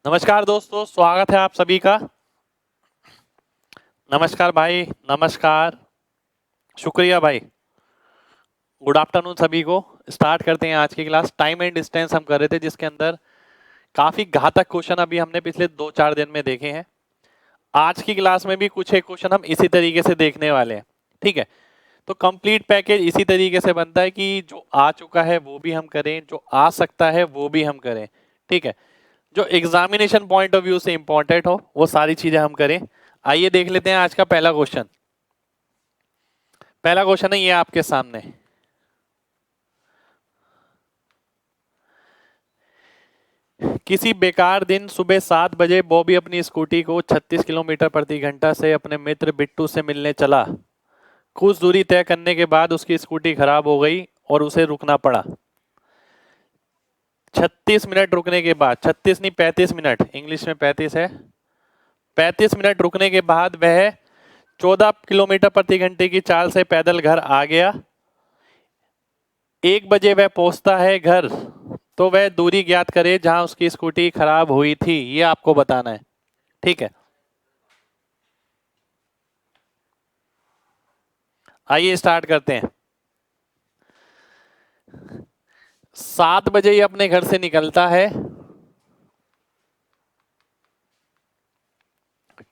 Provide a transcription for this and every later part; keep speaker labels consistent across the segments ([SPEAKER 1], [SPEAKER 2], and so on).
[SPEAKER 1] नमस्कार दोस्तों, स्वागत है आप सभी का। नमस्कार भाई, नमस्कार, शुक्रिया भाई। गुड आफ्टरनून सभी को। स्टार्ट करते हैं आज की क्लास। टाइम एंड डिस्टेंस हम कर रहे थे, जिसके अंदर काफी घातक क्वेश्चन अभी हमने पिछले 2-4 दिन में देखे हैं। आज की क्लास में भी कुछ एक क्वेश्चन हम इसी तरीके से देखने वाले हैं। ठीक है, तो कंप्लीट पैकेज इसी तरीके से बनता है कि जो आ चुका है वो भी हम करें, जो आ सकता है वो भी हम करें। ठीक है, जो एग्जामिनेशन पॉइंट ऑफ व्यू से इंपॉर्टेंट हो वो सारी चीजें हम करें। आइए देख लेते हैं आज का पहला क्वेश्चन। पहला क्वेश्चन है ये आपके सामने। किसी बेकार दिन सुबह 7 बजे बॉबी अपनी स्कूटी को 36 किलोमीटर प्रति घंटा से अपने मित्र बिट्टू से मिलने चला। कुछ दूरी तय करने के बाद उसकी स्कूटी खराब हो गई और उसे रुकना पड़ा। 36 मिनट रुकने के बाद, 36 नहीं 35 मिनट, इंग्लिश में 35 है। 35 मिनट रुकने के बाद वह 14 किलोमीटर प्रति घंटे की चाल से पैदल घर आ गया। 1 बजे वह पहुंचता है घर, तो वह दूरी ज्ञात करे जहां उसकी स्कूटी खराब हुई थी। ये आपको बताना है। ठीक है, आइए स्टार्ट करते हैं। 7 बजे ये अपने घर से निकलता है।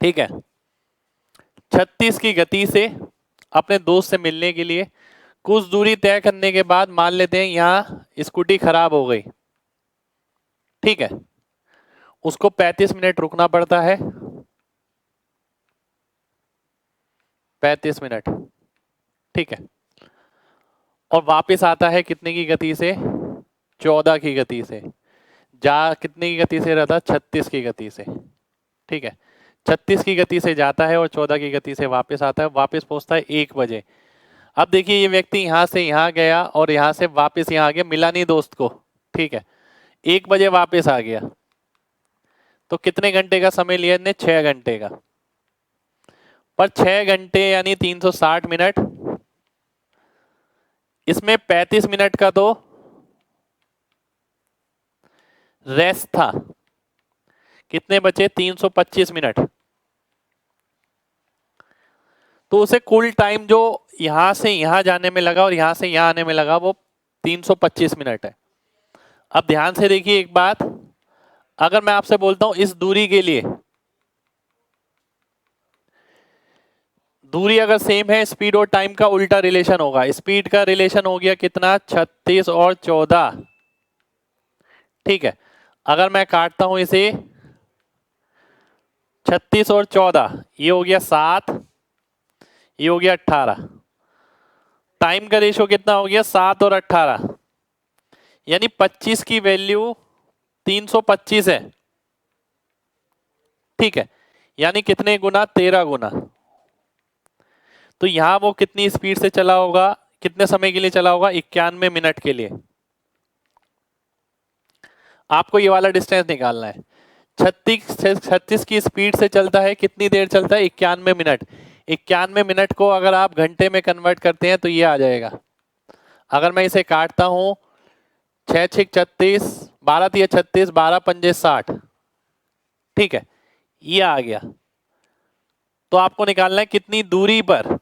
[SPEAKER 1] ठीक है, 36 की गति से अपने दोस्त से मिलने के लिए कुछ दूरी तय करने के बाद मान लेते हैं यहां स्कूटी खराब हो गई। ठीक है, उसको 35 मिनट रुकना पड़ता है। 35 मिनट, ठीक है, और वापस आता है कितने की गति से? 14 की गति से। जा कितने की गति से रहा था? 36 की गति से। ठीक है, 36 की गति से जाता है और 14 की गति से वापस आता है। वापस पहुंचता है 1 बजे। अब देखिए ये व्यक्ति यहां से यहां गया और यहां से वापस यहां आ गया, मिला नहीं दोस्त को। ठीक है, 1 बजे वापस आ गया, तो कितने घंटे का समय लिया इसने? 6 घंटे का। पर 6 घंटे यानी 360 मिनट, इसमें 35 मिनट का तो रेस्ट था। कितने बचे? 325 मिनट। तो उसे कुल टाइम जो यहां से यहां जाने में लगा और यहां से यहां आने में लगा वो 325 मिनट है। अब ध्यान से देखिए एक बात, अगर मैं आपसे बोलता हूं इस दूरी के लिए, दूरी अगर सेम है, स्पीड और टाइम का उल्टा रिलेशन होगा। स्पीड का रिलेशन हो गया कितना? 36 और 14। ठीक है, अगर मैं काटता हूं इसे, 36 और 14, ये हो गया 7, ये हो गया 18। टाइम का रेशो कितना हो गया? 7 और 18, यानी 25 की वैल्यू 325 है। ठीक है, यानी कितने गुना? 13 गुना। तो यहां वो कितनी स्पीड से चला होगा? कितने समय के लिए चला होगा? 91 मिनट के लिए। आपको ये वाला डिस्टेंस निकालना है। 36 की स्पीड से चलता है, कितनी देर चलता है? 91 मिनट। 91 मिनट को अगर आप घंटे में कन्वर्ट करते हैं तो ये आ जाएगा। अगर मैं इसे काटता हूं, 6 6 36, 12 3 36, 12 पंजे 60। ठीक है, ये आ गया। तो आपको निकालना है कितनी दूरी पर।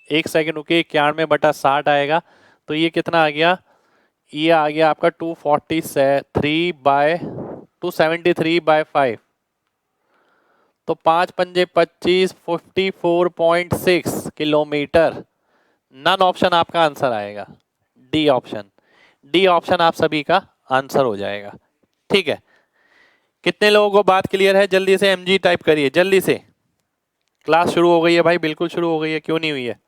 [SPEAKER 1] 1 सेकंड रुकिए, 91/60 आएगा, तो ये कितना आ गया? ये आ गया आपका 273/5। तो 5 पंजे 25, 54.6 किलोमीटर। नन ऑप्शन आपका आंसर आएगा, डी ऑप्शन। डी ऑप्शन आप सभी का आंसर हो जाएगा। ठीक है, कितने लोगों को बात क्लियर है? जल्दी से एमजी टाइप करिए, जल्दी से। क्लास शुरू हो गई है भाई, बिल्कुल शुरू हो गई है, क्यों नहीं हुई है?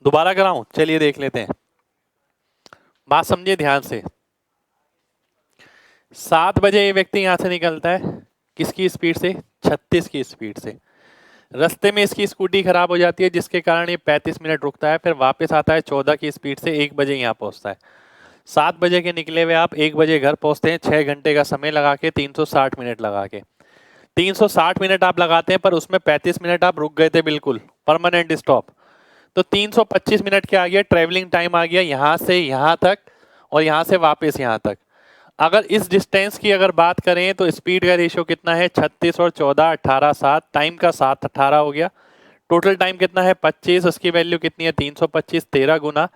[SPEAKER 1] दोबारा कराऊं? चलिए देख लेते हैं, बात समझिए ध्यान से। 7 बजे ये व्यक्ति यहां से निकलता है, किसकी स्पीड से? 36 की स्पीड से। रास्ते में इसकी स्कूटी खराब हो जाती है, जिसके कारण ये 35 मिनट रुकता है, फिर वापस आता है 14 की स्पीड से, 1 बजे यहाँ पहुंचता है। 7 बजे के निकले हुए आप 1 बजे घर पहुंचते हैं, 6 घंटे का समय लगा के, 360 मिनट लगा के। 360 मिनट आप लगाते हैं पर उसमें 35 मिनट आप रुक गए थे बिल्कुल, परमानेंट स्टॉप। तो 325 मिनट क्या आ गया, ट्रेवलिंग टाइम आ गया यहां से यहां तक और यहां से वापस यहां तक। अगर इस डिस्टेंस की अगर बात करें तो स्पीड का रेशियो कितना है, 36 और 14 18 7, टाइम का 7 18 हो गया। टोटल टाइम कितना है 25, उसकी वैल्यू कितनी है 325, 13 गुना,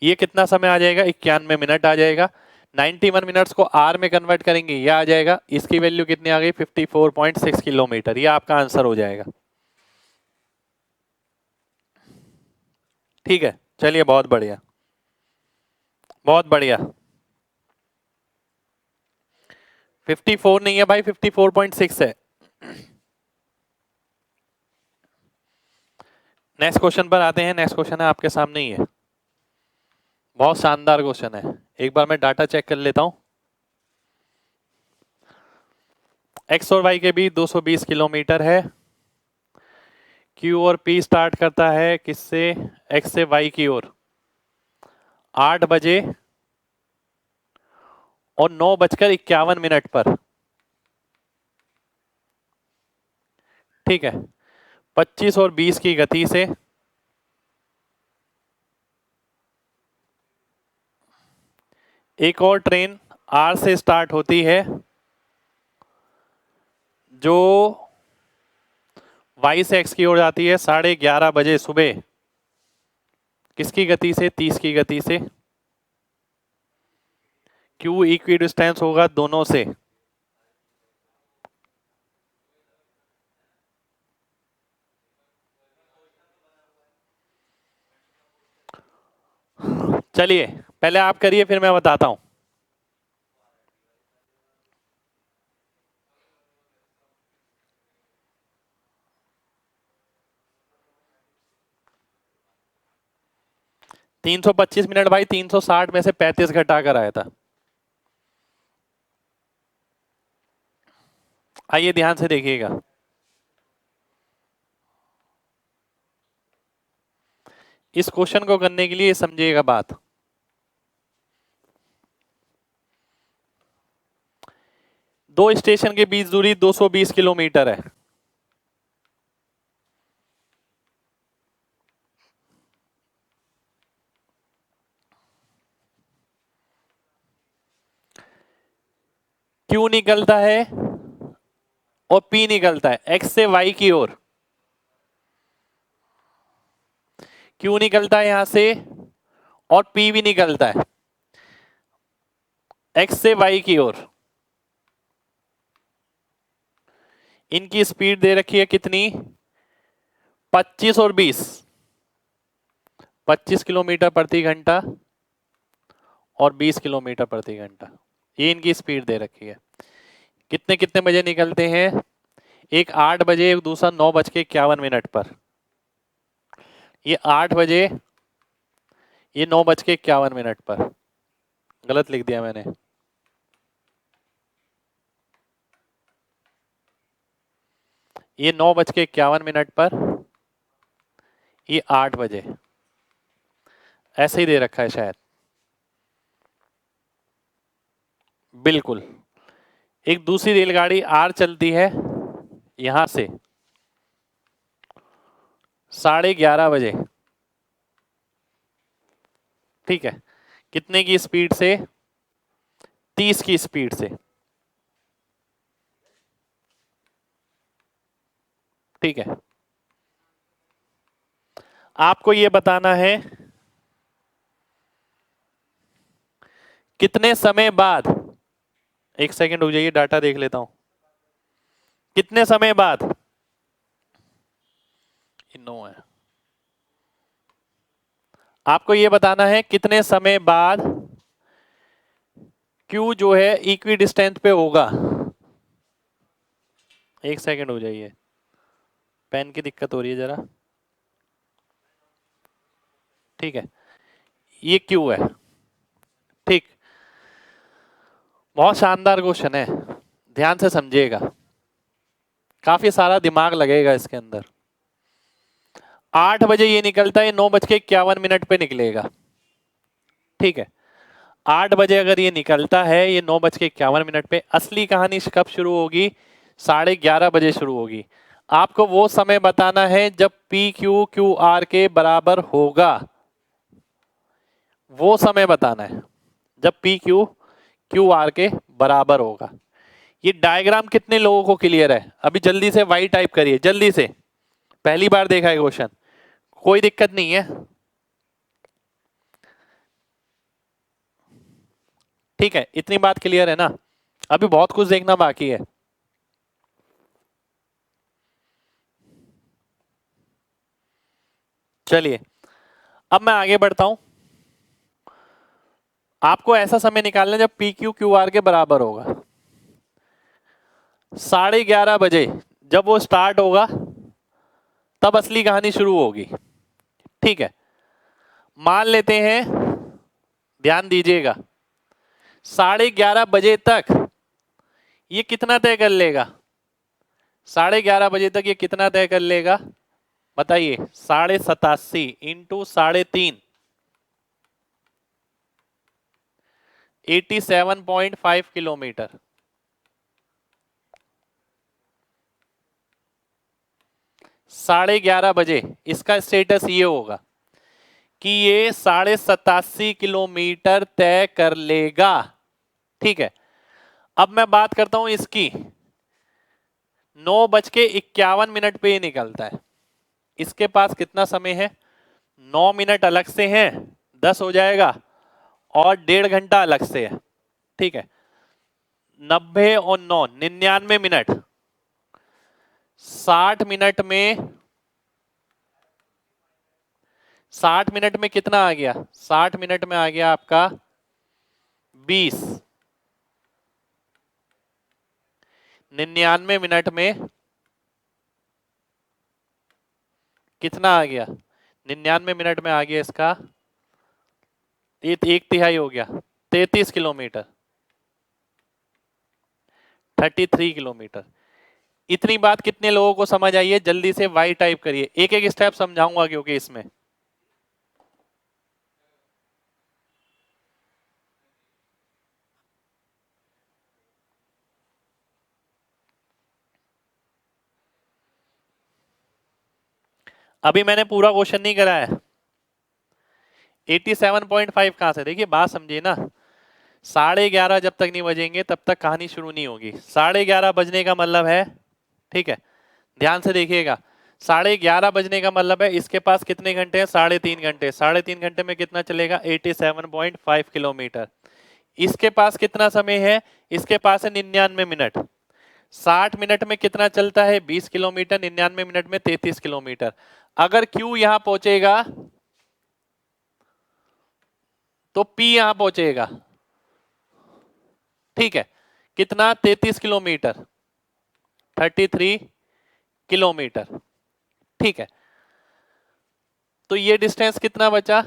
[SPEAKER 1] ये कितना समय आ जाएगा 91 मिनट आ जाएगा। 91 मिनट्स को आर में कन्वर्ट करेंगे, ये आ जाएगा, इसकी वैल्यू कितनी आ गई 54.6 किलोमीटर, ये आपका आंसर हो जाएगा। ठीक है, चलिए बहुत बढ़िया, बहुत बढ़िया। 54 नहीं है भाई, 54.6 है। नेक्स्ट क्वेश्चन पर आते हैं। नेक्स्ट क्वेश्चन है आपके सामने ही है, बहुत शानदार क्वेश्चन है। एक बार मैं डाटा चेक कर लेता हूं। एक्स और वाई के बीच 220 किलोमीटर है। क्यू और पी स्टार्ट करता है किससे, एक्स से वाई की ओर 8 बजे और 9:51 पर। ठीक है, 25 और 20 की गति से एक और ट्रेन आर से स्टार्ट होती है जो वाई से एक्स की ओर जाती है 11:30 बजे सुबह। किसकी गति से, 30 की गति से। क्यू इक्वी डिस्टेंस होगा दोनों से। चलिए पहले आप करिए फिर मैं बताता हूं। तीन 325 मिनट भाई, 360 में से 35 घटा कर आया था। आइए ध्यान से देखिएगा। इस क्वेश्चन को करने के लिए समझिएगा बात। दो स्टेशन के बीच दूरी 220 किलोमीटर है। क्यू निकलता है और पी निकलता है एक्स से वाई की ओर। क्यू निकलता है यहां से और पी भी निकलता है एक्स से वाई की ओर। इनकी स्पीड दे रखी है कितनी, 25 और 20, 25 किलोमीटर प्रति घंटा और 20 किलोमीटर प्रति घंटा, ये इनकी स्पीड दे रखी है। कितने कितने बजे निकलते हैं, एक 8 बजे, एक दूसरा 9:51 पर। ये 8 बजे, ये 9:51 पर। गलत लिख दिया मैंने। ये 9:51 पर, ये 8 बजे, ऐसे ही दे रखा है शायद। बिल्कुल। एक दूसरी रेलगाड़ी आर चलती है यहां से 11:30 बजे। ठीक है, कितने की स्पीड से, 30 की स्पीड से। ठीक है, आपको यह बताना है कितने समय बाद, एक सेकंड रुक जाइए डाटा देख लेता हूं। कितने समय बाद, नो है, आपको यह बताना है कितने समय बाद क्यू जो है इक्वी डिस्टेंस पे होगा। एक सेकंड हो जाइए, पेन की दिक्कत हो रही है जरा। ठीक है, ये क्यू है। ठीक, बहुत शानदार क्वेश्चन है, ध्यान से समझिएगा, काफी सारा दिमाग लगेगा इसके अंदर। 8 बजे ये निकलता है, 9:51 पे निकलेगा। ठीक है, 8 बजे अगर ये निकलता है, ये 9:51 पे। असली कहानी कब शुरू होगी, 11:30 बजे शुरू होगी। आपको वो समय बताना है जब पी क्यू क्यू आर के बराबर होगा, वो समय बताना है जब पी क्यू क्यू आर के बराबर होगा। ये डायग्राम कितने लोगों को क्लियर है? अभी जल्दी से वाई टाइप करिए, जल्दी से, पहली बार देखा है क्वेश्चन, कोई दिक्कत नहीं है, ठीक है, इतनी बात क्लियर है ना? अभी बहुत कुछ देखना बाकी है। चलिए अब मैं आगे बढ़ता हूं। आपको ऐसा समय निकालना है जब पी क्यू क्यू आर के बराबर होगा। 11:30 बजे जब वो स्टार्ट होगा तब असली कहानी शुरू होगी, ठीक है। मान लेते हैं, ध्यान दीजिएगा, 11:30 बजे तक ये कितना तय कर लेगा? 11:30 बजे तक ये कितना तय कर लेगा बताइए? 87.5 इंटू 3.5, 87.5 किलोमीटर। 11:30 बजे इसका स्टेटस ये होगा कि ये 87.5 किलोमीटर तय कर लेगा, ठीक है। अब मैं बात करता हूं इसकी, 9:51 पे ये निकलता है। इसके पास कितना समय है? 9 मिनट अलग से हैं, 10 हो जाएगा, और 1.5 घंटा अलग से है, ठीक है। 90 और 9 99 मिनट, 60 मिनट में, 60 मिनट में कितना आ गया? 60 मिनट में आ गया आपका 20। 99 मिनट में कितना आ गया? 99 मिनट में आ गया इसका, ये 1/3 हो गया, 33 किलोमीटर, 33 किलोमीटर। इतनी बात कितने लोगों को समझ आई है? जल्दी से वाई टाइप करिए, एक एक स्टेप समझाऊंगा क्योंकि इसमें अभी मैंने पूरा क्वेश्चन नहीं कराया। 87.5 कहां से? देखिए बात समझिए ना, 11:30 जब तक नहीं बजेंगे तब तक कहानी शुरू नहीं होगी। 11:30 बजने का मतलब है, ठीक है, ध्यान से देखिएगा, 11:30 बजने का मतलब है इसके पास कितने घंटे हैं? 3.5 घंटे। 3.5 घंटे में कितना चलेगा? 87.5 किलोमीटर। इसके पास कितना समय है? इसके पास है 99 मिनट। 60 मिनट में कितना चलता है? 20 किलोमीटर। 99 मिनट में 33 किलोमीटर। अगर Q यहां पहुंचेगा तो P यहां पहुंचेगा, ठीक है। कितना? 33 किलोमीटर, 33 किलोमीटर, ठीक है। तो ये डिस्टेंस कितना बचा?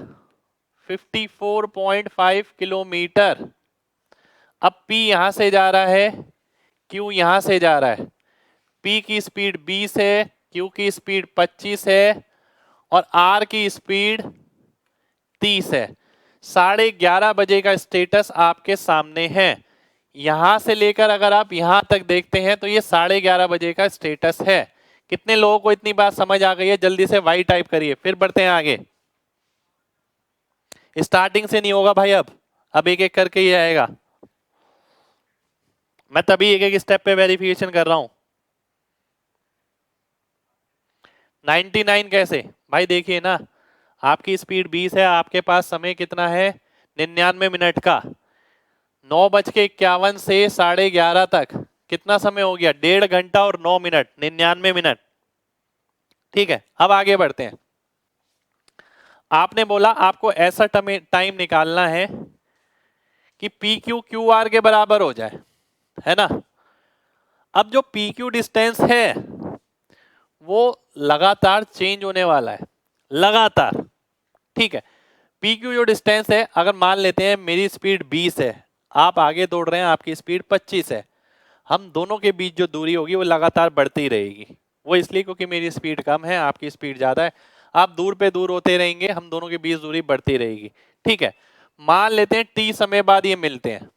[SPEAKER 1] 54.5 किलोमीटर। अब P यहां से जा रहा है, Q यहां से जा रहा है। P की स्पीड 20 है, Q की स्पीड 25 है, और R की स्पीड 30 है। 11:30 बजे का स्टेटस आपके सामने है। यहां से लेकर अगर आप यहां तक देखते हैं तो ये 11:30 बजे का स्टेटस है। कितने लोगों को इतनी बात समझ आ गई है? जल्दी से वाई टाइप करिए, फिर बढ़ते हैं आगे। स्टार्टिंग से नहीं होगा भाई, अब एक एक करके ही आएगा। मैं तभी एक एक स्टेप पे वेरिफिकेशन कर रहा हूं। 99 कैसे भाई? देखिए ना, आपकी स्पीड 20 है, आपके पास समय कितना है? 99 मिनट का। 9:51 से 11:30 तक कितना समय हो गया? 1.5 घंटा और 9 मिनट, 99 मिनट, ठीक है। अब आगे बढ़ते हैं। आपने बोला आपको ऐसा टाइम निकालना है कि पी क्यू क्यू आर के बराबर हो जाए, है ना? अब जो पी क्यू डिस्टेंस है वो लगातार चेंज होने वाला है, लगातार, ठीक है। पी क्यू जो डिस्टेंस है, अगर मान लेते हैं मेरी स्पीड 20 है, आप आगे दौड़ रहे हैं, आपकी स्पीड 25 है, हम दोनों के बीच जो दूरी होगी वो लगातार बढ़ती रहेगी। वो इसलिए क्योंकि मेरी स्पीड कम है, आपकी स्पीड ज्यादा है, आप दूर पे दूर होते रहेंगे, हम दोनों के बीच दूरी बढ़ती रहेगी, ठीक है। मान लेते हैं टी समय बाद ये मिलते हैं।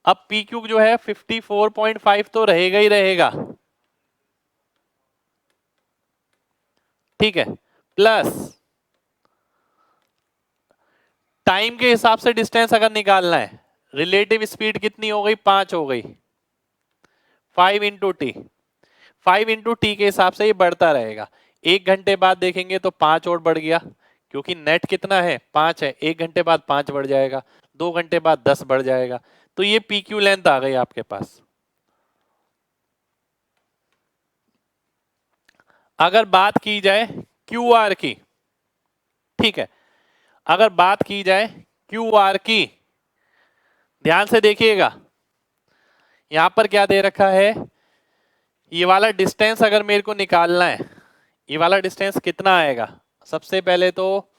[SPEAKER 1] अब पी क्यू जो है 54.5 तो रहेगा ही रहेगा, ठीक है, प्लस टाइम के हिसाब से डिस्टेंस अगर निकालना है, रिलेटिव स्पीड कितनी हो गई, 5 हो गई, 5 × t, 5 × t के हिसाब से ये बढ़ता रहेगा। 1 घंटे बाद देखेंगे तो 5 और बढ़ गया, क्योंकि नेट कितना है, 5 है, 1 घंटे बाद 5 बढ़ जाएगा, 2 घंटे बाद 10 बढ़ जाएगा, तो ये पी क्यू लेंथ आ गई आपके पास। अगर बात की जाए क्यू आर की, ठीक है, अगर बात की जाए क्यू आर की, ध्यान से देखिएगा, यहां पर क्या दे रखा है, ये वाला डिस्टेंस अगर मेरे को निकालना है, ये वाला डिस्टेंस कितना आएगा, सबसे पहले तो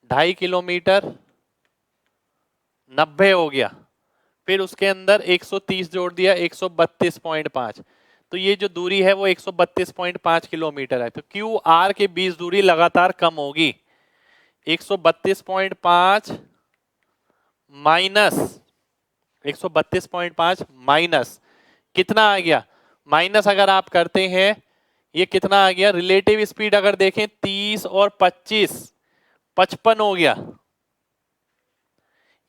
[SPEAKER 1] 2.5 किलोमीटर 90 हो गया, फिर उसके अंदर 130 जोड़ दिया 132.5, तो ये जो दूरी है वो 132.5 किलोमीटर है। तो क्यू आर के बीच दूरी लगातार कम होगी, 132.5 माइनस 132.5 माइनस कितना आ गया, माइनस अगर आप करते हैं ये कितना आ गया, रिलेटिव स्पीड अगर देखें 30 और 25 55 हो गया,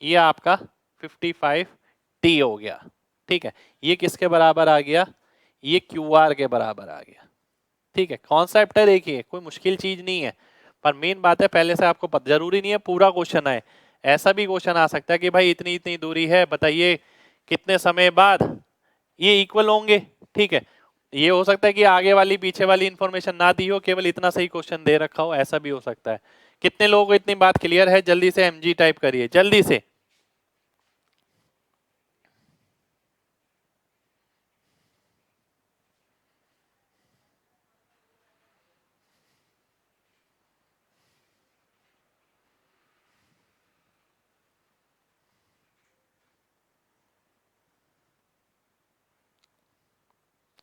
[SPEAKER 1] ये आपका 55t हो गया, ठीक है, ये किसके बराबर आ गया, ये क्यू आर के बराबर आ गया, ठीक है। कॉन्सेप्ट है, देखिए कोई मुश्किल चीज नहीं है, पर मेन बात है पहले से आपको जरूरी नहीं है पूरा क्वेश्चन आए, ऐसा भी क्वेश्चन आ सकता है कि भाई इतनी इतनी दूरी है, बताइए कितने समय बाद ये इक्वल होंगे, ठीक है, ये हो सकता है कि आगे वाली पीछे वाली इंफॉर्मेशन ना दी हो, केवल इतना सही क्वेश्चन दे रखा हो, ऐसा भी हो सकता है। कितने लोगों को इतनी बात क्लियर है, जल्दी से एमजी टाइप करिए जल्दी से।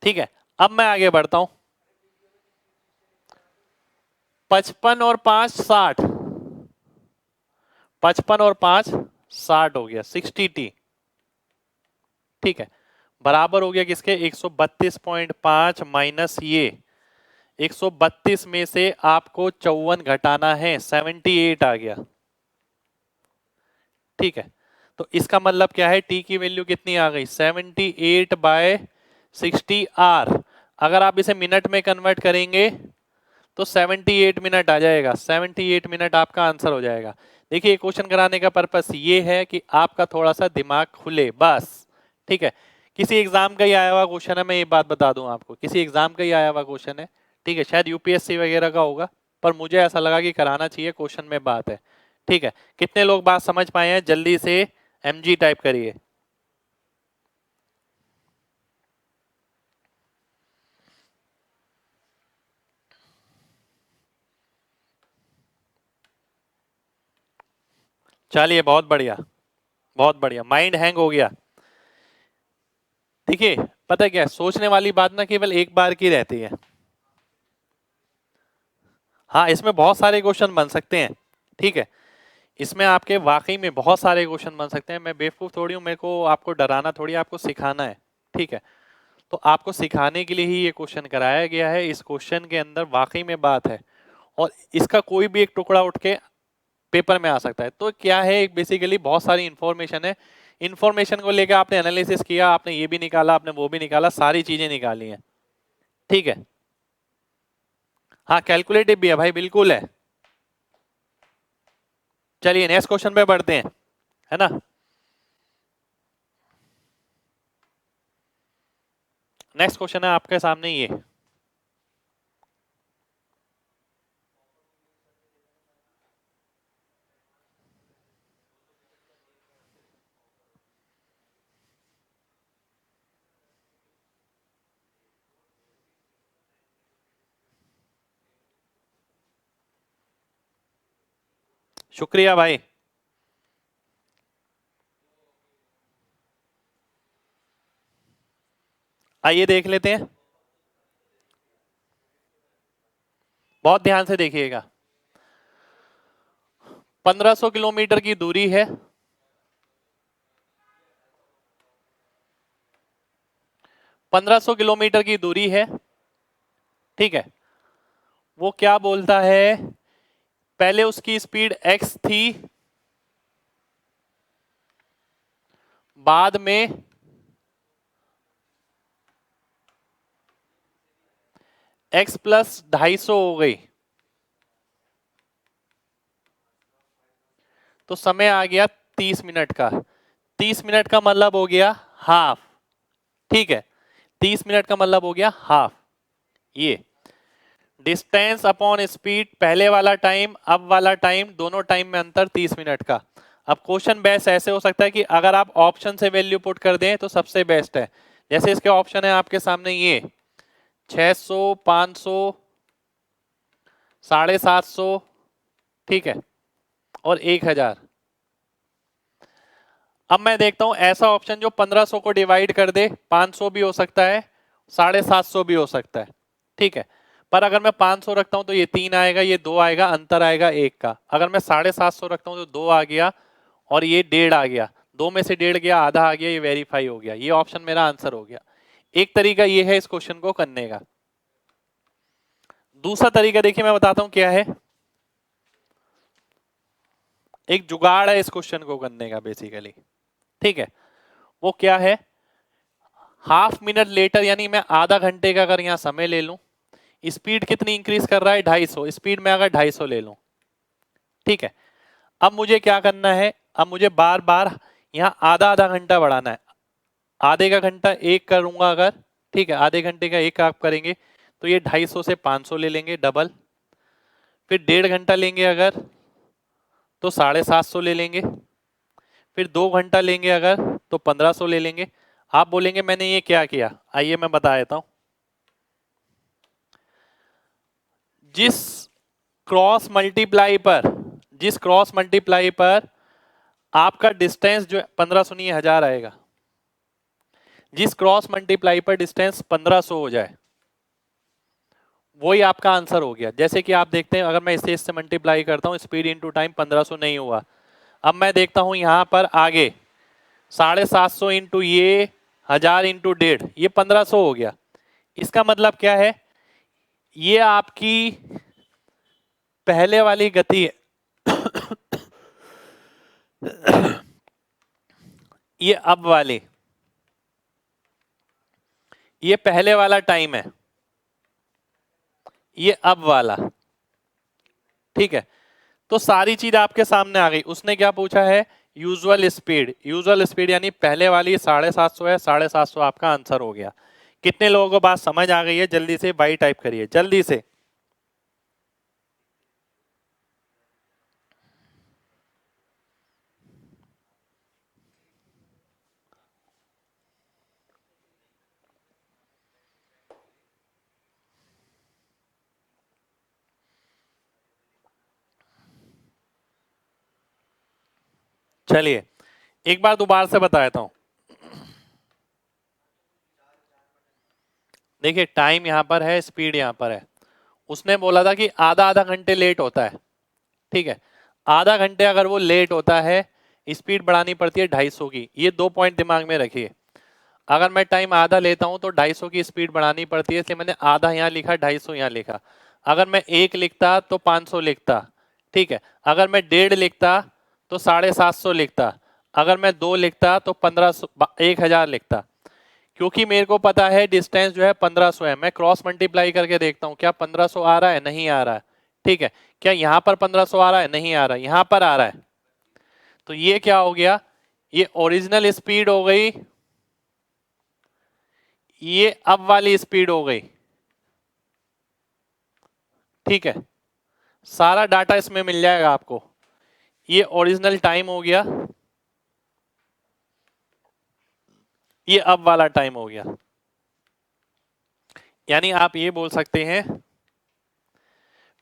[SPEAKER 1] ठीक है, अब मैं आगे बढ़ता हूं, 55 और 5 60, 55 और 5 60 हो गया 60t, ठीक है, बराबर हो गया किसके, 132.5 माइनस ये 132 में से आपको 54 घटाना है, 78 आ गया, ठीक है। तो इसका मतलब क्या है, टी की वैल्यू कितनी आ गई, 78/60 r, अगर आप इसे मिनट में कन्वर्ट करेंगे तो 78 मिनट आ जाएगा, 78 मिनट आपका आंसर हो जाएगा। देखिए क्वेश्चन कराने का पर्पस ये है कि आपका थोड़ा सा दिमाग खुले बस, ठीक है। किसी एग्जाम का ही आया हुआ क्वेश्चन है, मैं ये बात बता दूं आपको, किसी एग्जाम का ही आया हुआ क्वेश्चन है, ठीक है, शायद यूपीएससी वगैरह का होगा, पर मुझे ऐसा लगा कि कराना चाहिए, क्वेश्चन में बात है, ठीक है। कितने लोग बात समझ पाए हैं, जल्दी से एमजी टाइप करिए। चलिए बहुत बढ़िया, बहुत बढ़िया, माइंड हैंग हो गया। देखिए पता है क्या है, सोचने वाली बात ना केवल एक बार की रहती है, हाँ इसमें बहुत सारे क्वेश्चन बन सकते हैं, ठीक है, इसमें आपके वाकई में बहुत सारे क्वेश्चन बन सकते हैं, मैं बेवकूफ थोड़ी हूँ, मेरे को आपको डराना थोड़ी, आपको सिखाना है, ठीक है। तो आपको सिखाने के लिए ही ये क्वेश्चन कराया गया है, इस क्वेश्चन के अंदर वाकई में बात है, और इसका कोई भी एक टुकड़ा उठ के पेपर में आ सकता है। तो क्या है, बेसिकली बहुत सारी इंफॉर्मेशन है, इंफॉर्मेशन को लेकर आपने एनालिसिस किया, आपने ये भी निकाला, आपने वो भी निकाला, सारी चीजें निकाली हैं, ठीक है। हाँ कैलकुलेटिव भी है भाई, बिल्कुल है। चलिए नेक्स्ट क्वेश्चन पे बढ़ते हैं, है ना। नेक्स्ट क्वेश्चन है आपके सामने ये, शुक्रिया भाई। आइए देख लेते हैं, बहुत ध्यान से देखिएगा। 1500 किलोमीटर की दूरी है, 1500 किलोमीटर की दूरी है, ठीक है। वो क्या बोलता है, पहले उसकी स्पीड x थी, बाद में x प्लस 250 हो गई, तो समय आ गया 30 मिनट का। 30 मिनट का मतलब हो गया हाफ, ठीक है। 30 मिनट का मतलब हो गया हाफ। ये डिस्टेंस अपॉन स्पीड, पहले वाला टाइम अब वाला टाइम, दोनों टाइम में अंतर 30 मिनट का। अब क्वेश्चन बेस्ट ऐसे हो सकता है कि अगर आप ऑप्शन से वैल्यू पुट कर दें तो सबसे बेस्ट है। जैसे इसके ऑप्शन है आपके सामने, ये 600, 500, 750, ठीक है, और 1000। अब मैं देखता हूं ऐसा ऑप्शन जो 1500 को डिवाइड कर दे। 500 भी हो सकता है, 750 भी हो सकता है, ठीक है। पर अगर मैं 500 रखता हूं तो ये 3 आएगा, ये 2 आएगा, अंतर आएगा 1 का। अगर मैं 750 रखता हूं तो 2 आ गया और ये 1.5 आ गया। 2 में से 1.5 गया, आधा आ गया, ये वेरीफाई हो गया। ये ऑप्शन मेरा आंसर हो गया। एक तरीका ये है इस क्वेश्चन को करने का। दूसरा तरीका देखिए मैं बताता हूं क्या है। एक जुगाड़ है इस क्वेश्चन को करने का बेसिकली, ठीक है। वो क्या है, हाफ मिनट लेटर, यानी मैं आधा घंटे का अगर यहां समय ले लूं, स्पीड कितनी इंक्रीज कर रहा है, 250, स्पीड में अगर 250 ले लूं, ठीक है। अब मुझे क्या करना है, अब मुझे बार बार यहां आधा आधा घंटा बढ़ाना है। आधे का घंटा एक करूंगा अगर, ठीक है, आधे घंटे का एक आप करेंगे तो ये 250 से 500 ले लेंगे डबल। फिर 1.5 घंटा लेंगे अगर तो 750 ले लेंगे। फिर 2 घंटा लेंगे अगर तो 1500 ले लेंगे। आप बोलेंगे मैंने ये क्या किया, आइए मैं बता देता हूं। जिस क्रॉस मल्टीप्लाई पर, जिस क्रॉस मल्टीप्लाई पर आपका डिस्टेंस जो 1500 नहीं 1000 आएगा, जिस क्रॉस मल्टीप्लाई पर डिस्टेंस 1500 हो जाए, वही आपका आंसर हो गया। जैसे कि आप देखते हैं अगर मैं इसे इससे मल्टीप्लाई करता हूं, स्पीड इनटू टाइम 1500 नहीं हुआ। अब मैं देखता हूं यहां पर आगे 750 इंटू ये 1000 इंटू 1.5, ये 1500 हो गया। इसका मतलब क्या है, ये आपकी पहले वाली गति है। ये अब वाली, ये पहले वाला टाइम है, ये अब वाला, ठीक है। तो सारी चीज आपके सामने आ गई। उसने क्या पूछा है, यूजुअल स्पीड। यूजुअल स्पीड यानी पहले वाली 750 है, 750 आपका आंसर हो गया। कितने लोगों को बात समझ आ गई है, जल्दी से बाई टाइप करिए जल्दी से। चलिए एक बार दोबारा से बता देता हूं। देखिए टाइम यहां पर है, स्पीड यहां पर है। उसने बोला था कि आधा आधा घंटे लेट होता है, ठीक है। आधा घंटे अगर वो लेट होता है, स्पीड बढ़ानी पड़ती है 250 की। ये 2 पॉइंट दिमाग में रखिए। अगर मैं टाइम आधा लेता हूं तो 250 की स्पीड बढ़ानी पड़ती है, इसलिए मैंने आधा यहां लिखा, 250 यहां लिखा। अगर मैं 1 लिखता तो 500 लिखता, ठीक है। अगर मैं 1.5 लिखता तो 750 लिखता। अगर मैं 2 लिखता तो 1500 1000 लिखता। क्योंकि मेरे को पता है डिस्टेंस जो है 1500 है, मैं क्रॉस मल्टीप्लाई करके देखता हूं क्या 1500 आ रहा है, नहीं आ रहा है, ठीक है। क्या यहां पर 1500 आ रहा है, नहीं आ रहा, यहां पर आ रहा है। तो ये क्या हो गया, ये ओरिजिनल स्पीड हो गई, ये अब वाली स्पीड हो गई, ठीक है। सारा डाटा इसमें मिल जाएगा आपको। ये ओरिजिनल टाइम हो गया, ये अब वाला टाइम हो गया। यानी आप ये बोल सकते हैं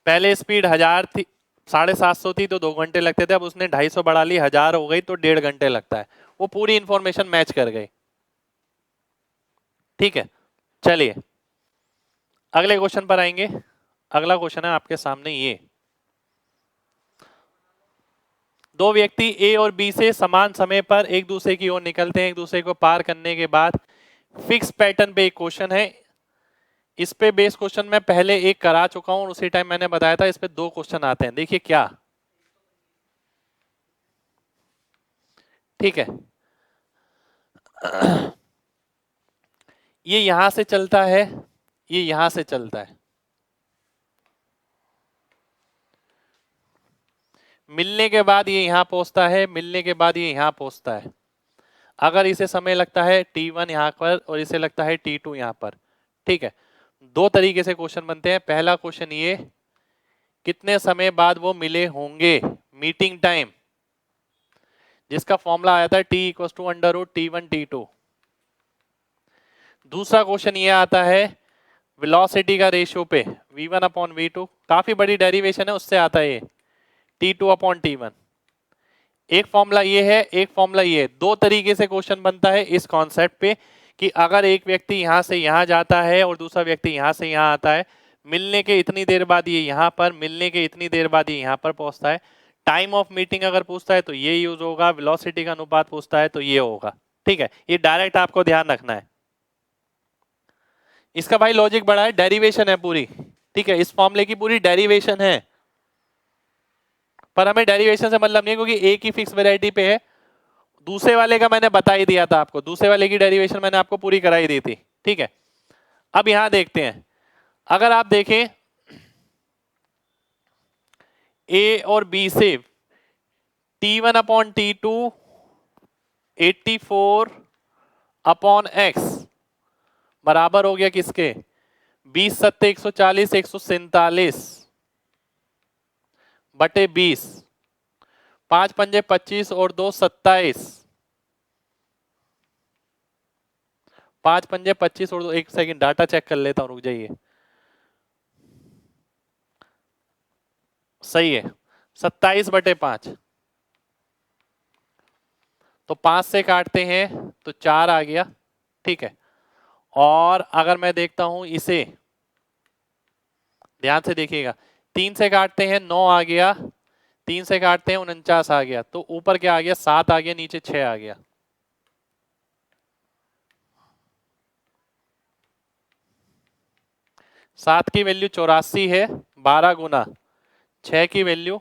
[SPEAKER 1] पहले स्पीड 1000 थी, 750 थी तो 2 घंटे लगते थे, अब उसने 250 बढ़ा ली, 1000 हो गई तो 1.5 घंटे लगता है। वो पूरी इंफॉर्मेशन मैच कर गई, ठीक है। चलिए अगले क्वेश्चन पर आएंगे। अगला क्वेश्चन है आपके सामने ये। दो व्यक्ति ए और बी से समान समय पर एक दूसरे की ओर निकलते हैं। एक दूसरे को पार करने के बाद फिक्स पैटर्न पे एक क्वेश्चन है, इस पे बेस क्वेश्चन मैं पहले एक करा चुका हूं, उसी टाइम मैंने बताया था इस पे 2 क्वेश्चन आते हैं, देखिए क्या। ठीक है, ये यहां से चलता है, ये यहां से चलता है, मिलने के बाद ये यहां पहुंचता है, मिलने के बाद ये यहां पहुंचता है। अगर इसे समय लगता है t1 यहां पर और इसे लगता है t2 यहां पर। ठीक है, 2 तरीके से क्वेश्चन बनते हैं। पहला क्वेश्चन ये, कितने समय बाद वो मिले होंगे, मीटिंग टाइम, जिसका फॉर्मूला आया था t equal to under root t1 t2। दूसरा क्वेश्चन ये आता है वेलोसिटी का रेशियो पे v1 अपॉन v2, काफी बड़ी डेरिवेशन है, उससे आता है ये t2 अपॉन t1। एक फॉर्मूला ये है, एक फॉर्मूला ये है। 2 तरीके से क्वेश्चन बनता है इस कॉन्सेप्ट पे कि अगर एक व्यक्ति यहां से यहां जाता है और दूसरा व्यक्ति यहां से यहां आता है, मिलने के इतनी देर बाद ये यहां पर, मिलने के इतनी देर बाद ये यहां पर पहुंचता है। टाइम ऑफ मीटिंग अगर पूछता है तो ये यूज होगा, वेलोसिटी का अनुपात पूछता है तो ये होगा। ठीक है, ये डायरेक्ट आपको ध्यान रखना है। इसका भाई लॉजिक बड़ा है, डेरिवेशन है पूरी। ठीक है, इस फॉर्मूले की पूरी डेरिवेशन है, पर हमें डेरिवेशन से मतलब नहीं है क्योंकि एक ही फिक्स वेराइटी पे है। दूसरे वाले का मैंने बता ही दिया था आपको, दूसरे वाले की डेरिवेशन मैंने आपको पूरी कराई दी थी। ठीक है, अब यहां देखते हैं, अगर आप देखें ए और बी से t1 upon t2 84 upon x बराबर हो गया किसके, 20 सत्ते 140 147 बटे 20, 5 पंजे 25 और 2 27, 5 पंजे 25 और 2, एक सेकंड डाटा चेक कर लेता हूं, रुक जाइए। सही है, 27 बटे 5। तो 5 से काटते हैं तो 4 आ गया। ठीक है, और अगर मैं देखता हूं इसे, ध्यान से देखिएगा, 3 से काटते हैं 9 आ गया, 3 से काटते हैं 49 आ गया, तो ऊपर क्या आ गया, 7 आ गया, नीचे 6 आ गया। सात की वैल्यू 84 है, 12 गुना 6 की वैल्यू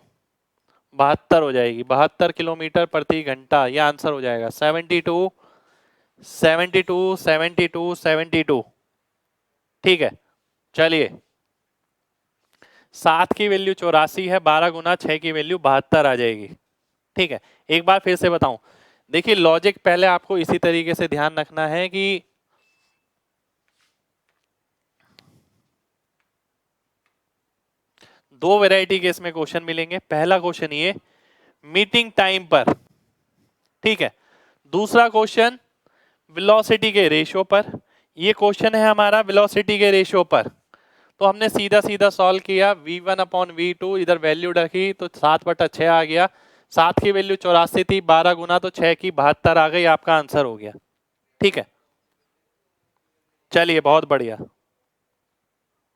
[SPEAKER 1] 72 हो जाएगी, 72 किलोमीटर प्रति घंटा, यह आंसर हो जाएगा 72 72 72 72। ठीक है, चलिए, 7 की वैल्यू 84 है, 12 गुना 6 की वैल्यू 72 आ जाएगी। ठीक है, एक बार फिर से बताऊं, देखिए लॉजिक पहले आपको इसी तरीके से ध्यान रखना है कि दो वैरायटी के इसमें क्वेश्चन मिलेंगे। पहला क्वेश्चन ये मीटिंग टाइम पर, ठीक है, दूसरा क्वेश्चन वेलोसिटी के रेशियो पर। ये क्वेश्चन है हमारा वेलोसिटी के रेशियो पर, तो हमने सीधा सीधा सॉल्व किया, v1 अपॉन v2 इधर वैल्यू रखी तो 7 बटा 6 आ गया, 7 की वैल्यू 84 थी, 12 गुना तो 6 की 72 आ गई, आपका आंसर हो गया। ठीक है, चलिए बहुत बढ़िया,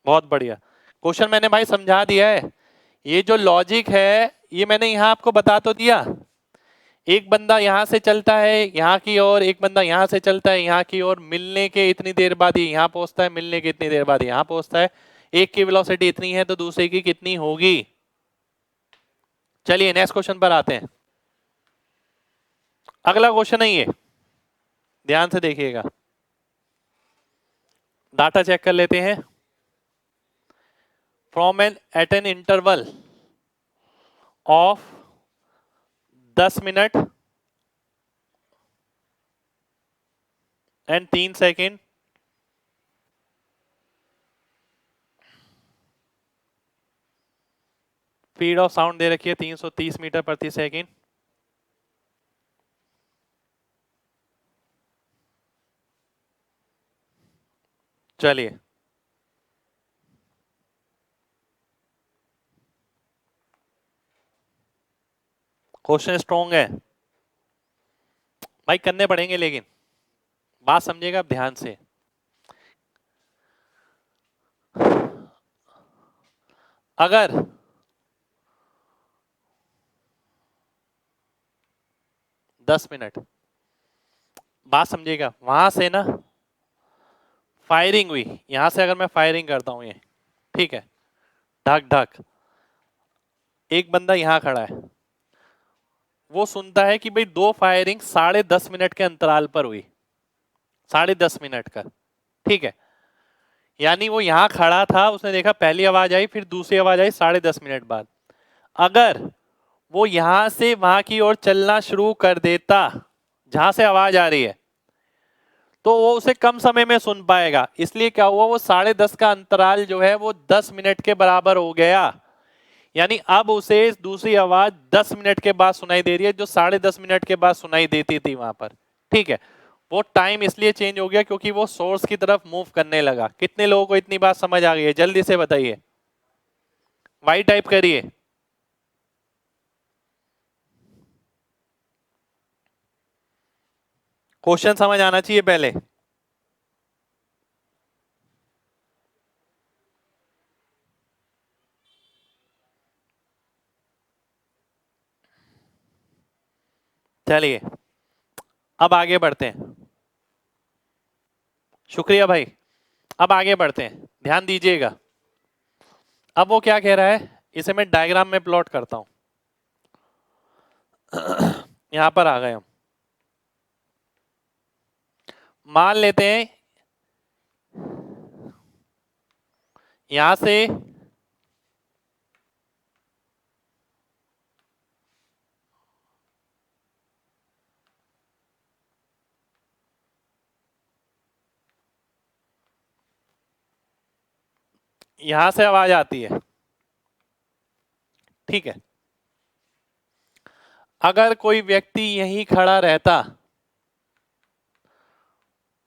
[SPEAKER 1] बहुत बढ़िया। क्वेश्चन मैंने भाई समझा दिया है, ये जो लॉजिक है ये मैंने यहां आपको बता तो दिया। एक बंदा यहां से चलता है यहां की ओर, एक बंदा यहां से चलता है यहां की ओर, मिलने के इतनी देर बाद ये यहां पहुंचता है, मिलने के इतनी देर बाद यहां पहुंचता है। एक की वेलोसिटी इतनी है तो दूसरे की कितनी होगी। चलिए नेक्स्ट क्वेश्चन पर आते हैं। अगला क्वेश्चन है ये, ध्यान से देखिएगा, डाटा चेक कर लेते हैं। From an at an interval of 10 minute and 3 second speed of sound दे रखी है 330 मीटर प्रति सेकेंड। चलिए, क्वेश्चन स्ट्रॉन्ग है भाई, करने पड़ेंगे, लेकिन बात समझिएगा आप ध्यान से। अगर दस मिनट, बात समझिएगा, वहां से ना फायरिंग हुई, यहां से अगर मैं फायरिंग करता हूं ये, ठीक है, ढक ढक, एक बंदा यहां खड़ा है, वो सुनता है कि भाई 2 फायरिंग 10.5 मिनट के अंतराल पर हुई, 10.5 मिनट का, ठीक है। यानी वो यहां खड़ा था, उसने देखा पहली आवाज आई, फिर दूसरी आवाज आई 10.5 मिनट बाद। अगर वो यहां से वहां की ओर चलना शुरू कर देता जहां से आवाज आ रही है, तो वो उसे कम समय में सुन पाएगा। इसलिए क्या हुआ, वो 10.5 का अंतराल जो है वो 10 मिनट के बराबर हो गया। यानी अब उसे दूसरी आवाज 10 मिनट के बाद सुनाई दे रही है, जो 10.5 मिनट के बाद सुनाई देती थी वहां पर, ठीक है। वो टाइम इसलिए चेंज हो गया क्योंकि वो सोर्स की तरफ मूव करने लगा। कितने लोगों को इतनी बात समझ आ गई है, जल्दी से बताइए, वाई टाइप करिए। क्वेश्चन समझ आना चाहिए पहले। चलिए अब आगे बढ़ते हैं। शुक्रिया भाई। अब आगे बढ़ते हैं, ध्यान दीजिएगा। अब वो क्या कह रहा है, इसे मैं डायग्राम में प्लॉट करता हूं। यहां पर आ गए हम, मान लेते हैं यहां से यहां से आवाज आती है, ठीक है। अगर कोई व्यक्ति यहीं खड़ा रहता,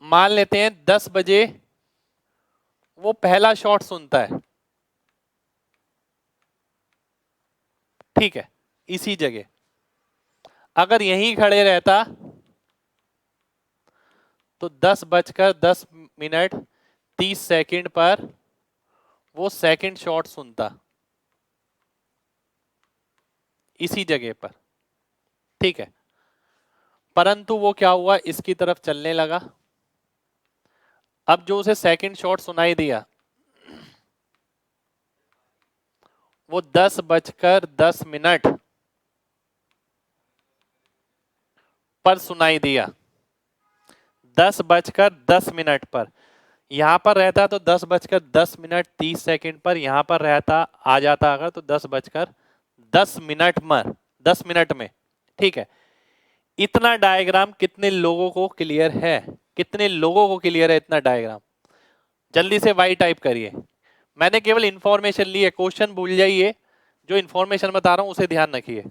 [SPEAKER 1] मान लेते हैं 10 बजे वो पहला शॉट सुनता है, ठीक है, इसी जगह अगर यहीं खड़े रहता तो 10:10 पर वो सेकंड शॉट सुनता, इसी जगह पर, ठीक है। परंतु वो क्या हुआ, इसकी तरफ चलने लगा। अब जो उसे सेकंड शॉट सुनाई दिया वो 10:10 पर सुनाई दिया, 10:10 पर। यहां पर रहता तो 10:10 पर, यहां पर रहता आ जाता अगर, तो 10:10 में, ठीक है। इतना डायग्राम कितने लोगों को क्लियर है, कितने लोगों को क्लियर है इतना डायग्राम? जल्दी से वाई टाइप करिए। मैंने केवल इंफॉर्मेशन ली है, क्वेश्चन भूल जाइए, जो इंफॉर्मेशन बता रहा हूं उसे ध्यान रखिए।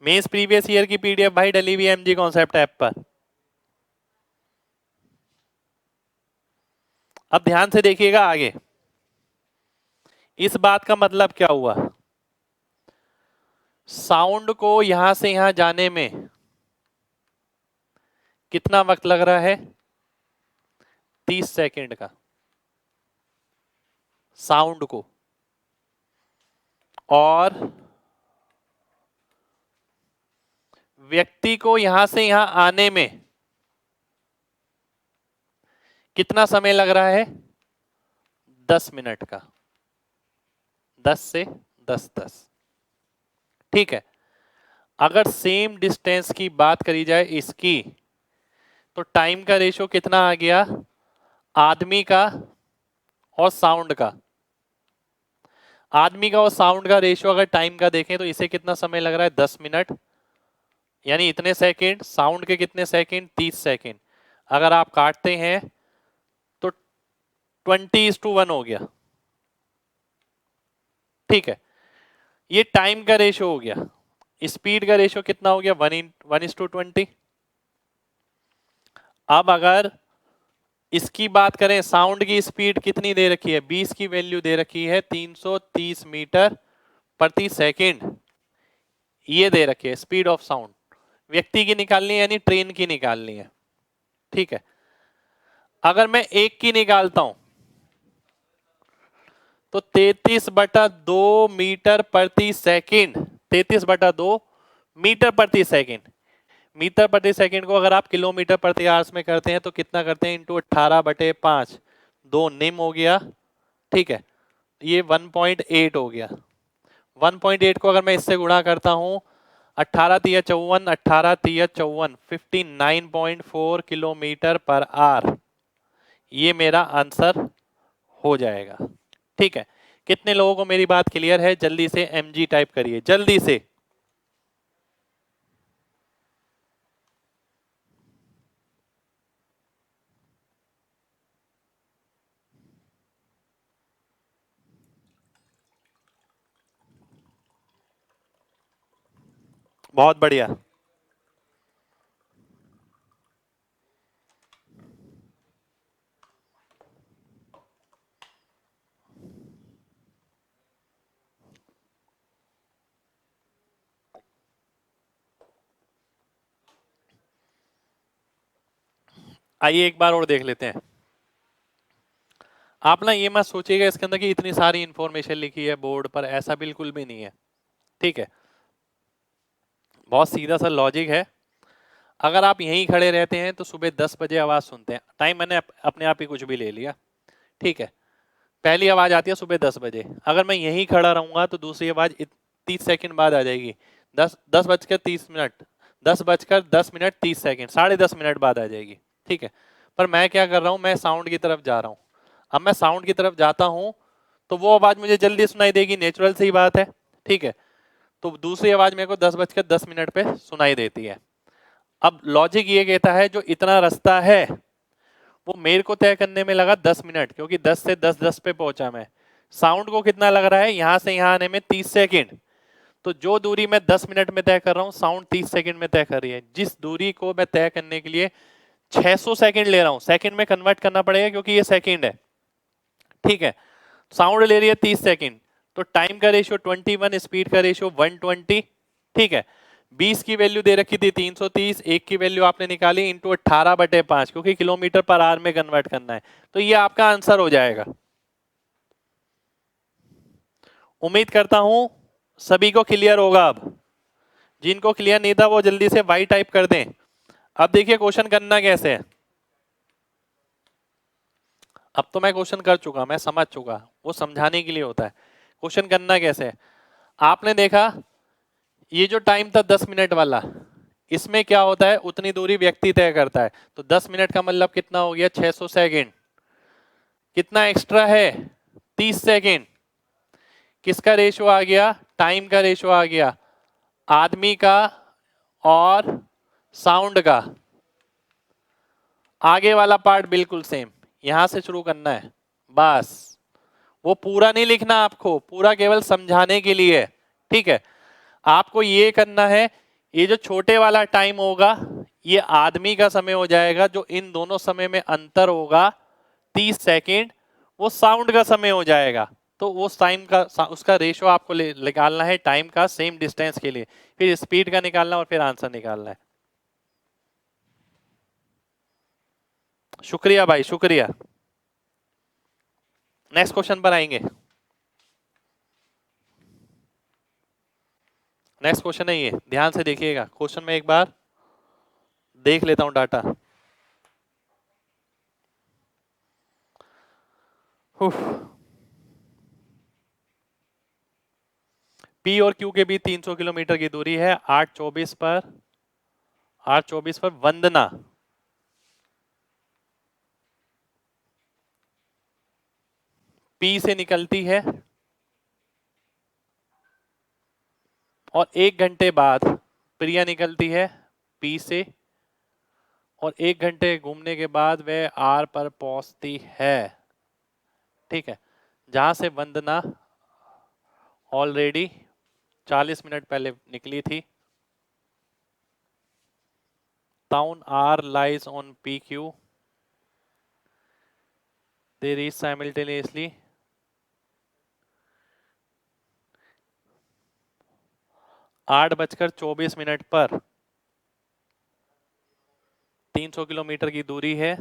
[SPEAKER 1] मेंस प्रीवियस ईयर की पीडीएफ भाई डली हुई एमजी कॉन्सेप्ट ऐप पर। अब ध्यान से देखिएगा आगे, इस बात का मतलब क्या हुआ, साउंड को यहां से यहां जाने में कितना वक्त लग रहा है, 30 सेकंड का, साउंड को। और व्यक्ति को यहां से यहां आने में कितना समय लग रहा है, 10 मिनट का, 10 से 10, ठीक है। अगर सेम डिस्टेंस की बात करी जाए इसकी, तो टाइम का रेशियो कितना आ गया, आदमी का और साउंड का। आदमी का और साउंड का रेशियो अगर टाइम का देखें तो इसे कितना समय लग रहा है, 10 मिनट, यानी इतने सेकंड। साउंड के कितने सेकंड, 30 सेकंड। अगर आप काटते हैं तो 20:1 हो गया, ठीक है। ये टाइम का रेशियो हो गया। स्पीड का रेशियो कितना हो गया, 1:20। अब अगर इसकी बात करें, साउंड की स्पीड कितनी दे रखी है, 20 की वैल्यू दे रखी है, 330 मीटर प्रति सेकंड ये दे रखी है स्पीड ऑफ साउंड। व्यक्ति की निकालनी है यानी ट्रेन की निकालनी है, ठीक है। अगर मैं एक की निकालता हूं तो 33/2 मीटर प्रति सेकंड, 33/2 मीटर प्रति सेकंड। मीटर प्रति सेकंड को अगर आप किलोमीटर प्रति आवर्स में करते हैं तो कितना करते हैं, इंटू 18/5, 2 निम हो गया, ठीक है, ये 1.8 हो गया। 1.8 को अगर मैं इससे गुणा करता हूं, 18 तिया 54, 18 तिया 54, 59.4 किलोमीटर पर आवर, ये मेरा आंसर हो जाएगा। ठीक है, कितने लोगों को मेरी बात क्लियर है? जल्दी से mg टाइप करिए, जल्दी से। बहुत बढ़िया। आइए एक बार और देख लेते हैं। आप ना ये मत सोचिएगा इसके अंदर कि इतनी सारी इंफॉर्मेशन लिखी है बोर्ड पर, ऐसा बिल्कुल भी नहीं है। ठीक है, बहुत सीधा सा लॉजिक है। अगर आप यहीं खड़े रहते हैं तो सुबह 10 बजे आवाज सुनते हैं, टाइम मैंने अपने आप ही कुछ भी ले लिया, ठीक है, पहली आवाज आती है सुबह 10 बजे। अगर मैं यहीं खड़ा रहूंगा तो दूसरी आवाज 30 सेकंड बाद आ जाएगी, 10:30, 10:10:30, 10:10:30, 10:30 बाद आ जाएगी। ठीक है, पर मैं क्या कर रहा हूं, मैं साउंड की तरफ जा रहा हूं। अब मैं साउंड की तरफ जाता हूं तो वो आवाज मुझे जल्दी सुनाई देगी, नेचुरल सी बात है। ठीक है, तो दूसरी आवाज मेरे को 10:10 पे सुनाई देती है। अब लॉजिक ये कहता है जो इतना रास्ता है वो मेरे को तय करने में लगा 10 मिनट, क्योंकि 10 से 10:10 पे पहुंचा मैं। साउंड को कितना लग रहा है यहां से यहां आने में? 30 सेकंड। तो जो दूरी मैं 10 मिनट में तय कर रहा हूं, साउंड 30 सेकंड में तय कर रही है। जिस दूरी को मैं तय करने के लिए 600 सेकंड ले रहा हूं, सेकंड में कन्वर्ट करना पड़ेगा क्योंकि ये सेकंड है। ठीक है, साउंड ले रही है 30 सेकंड, तो टाइम का रेशियो 21, स्पीड का रेशियो 120। ठीक है, 20 की वैल्यू दे रखी थी 330, एक की वैल्यू आपने निकाली इंटू 18/5, क्योंकि किलोमीटर पर आवर में कन्वर्ट करना है, तो ये आपका आंसर हो जाएगा। उम्मीद करता हूं सभी को क्लियर होगा। अब जिनको क्लियर नहीं था वो जल्दी से वाई टाइप कर दें। अब देखिए क्वेश्चन करना कैसे है। अब तो मैं क्वेश्चन कर चुका, मैं समझ चुका, वो समझाने के लिए होता है। क्वेश्चन करना कैसे है, आपने देखा ये जो टाइम था 10 मिनट वाला, इसमें क्या होता है, उतनी दूरी व्यक्ति तय करता है। तो 10 मिनट का मतलब कितना हो गया? 600 सेकंड। कितना एक्स्ट्रा है? 30 सेकंड। किसका रेशो आ गया? टाइम का रेशो आ गया, आदमी का और साउंड का। आगे वाला पार्ट बिल्कुल सेम, यहां से शुरू करना है बस। वो पूरा नहीं लिखना आपको, पूरा केवल समझाने के लिए। ठीक है, आपको ये करना है, ये जो छोटे वाला टाइम होगा ये आदमी का समय हो जाएगा, जो इन दोनों समय में अंतर होगा 30 सेकंड, वो साउंड का समय हो जाएगा। तो उस टाइम का उसका रेशो आपको निकालना है टाइम का सेम डिस्टेंस के लिए, फिर स्पीड का निकालना और फिर आंसर निकालना है। शुक्रिया भाई, शुक्रिया। नेक्स्ट क्वेश्चन पर आएंगे। नेक्स्ट क्वेश्चन है ये, ध्यान से देखिएगा क्वेश्चन में, एक बार देख लेता हूं डाटा। पी और क्यू के बीच 300 किलोमीटर की दूरी है। 8:24 पर वंदना पी से निकलती है और 1 घंटे बाद प्रिया निकलती है पी से, और 1 घंटे घूमने के बाद वह आर पर पहुंचती है। ठीक है, जहां से वंदना ऑलरेडी 40 मिनट पहले निकली थी। Town R lies on P Q, they reach simultaneously 8:24 पर। 300 किलोमीटर की दूरी है।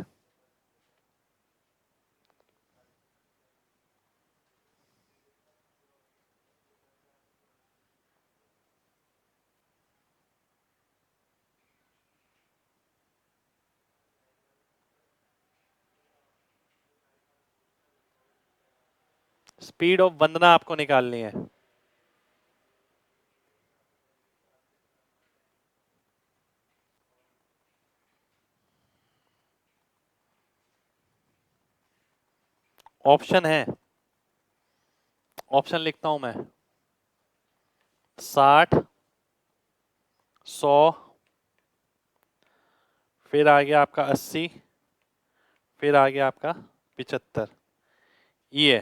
[SPEAKER 1] स्पीड ऑफ वंदना आपको निकालनी है। ऑप्शन है, ऑप्शन लिखता हूं मैं। 60, 100, फिर आ गया आपका 80, फिर आ गया आपका 75। ये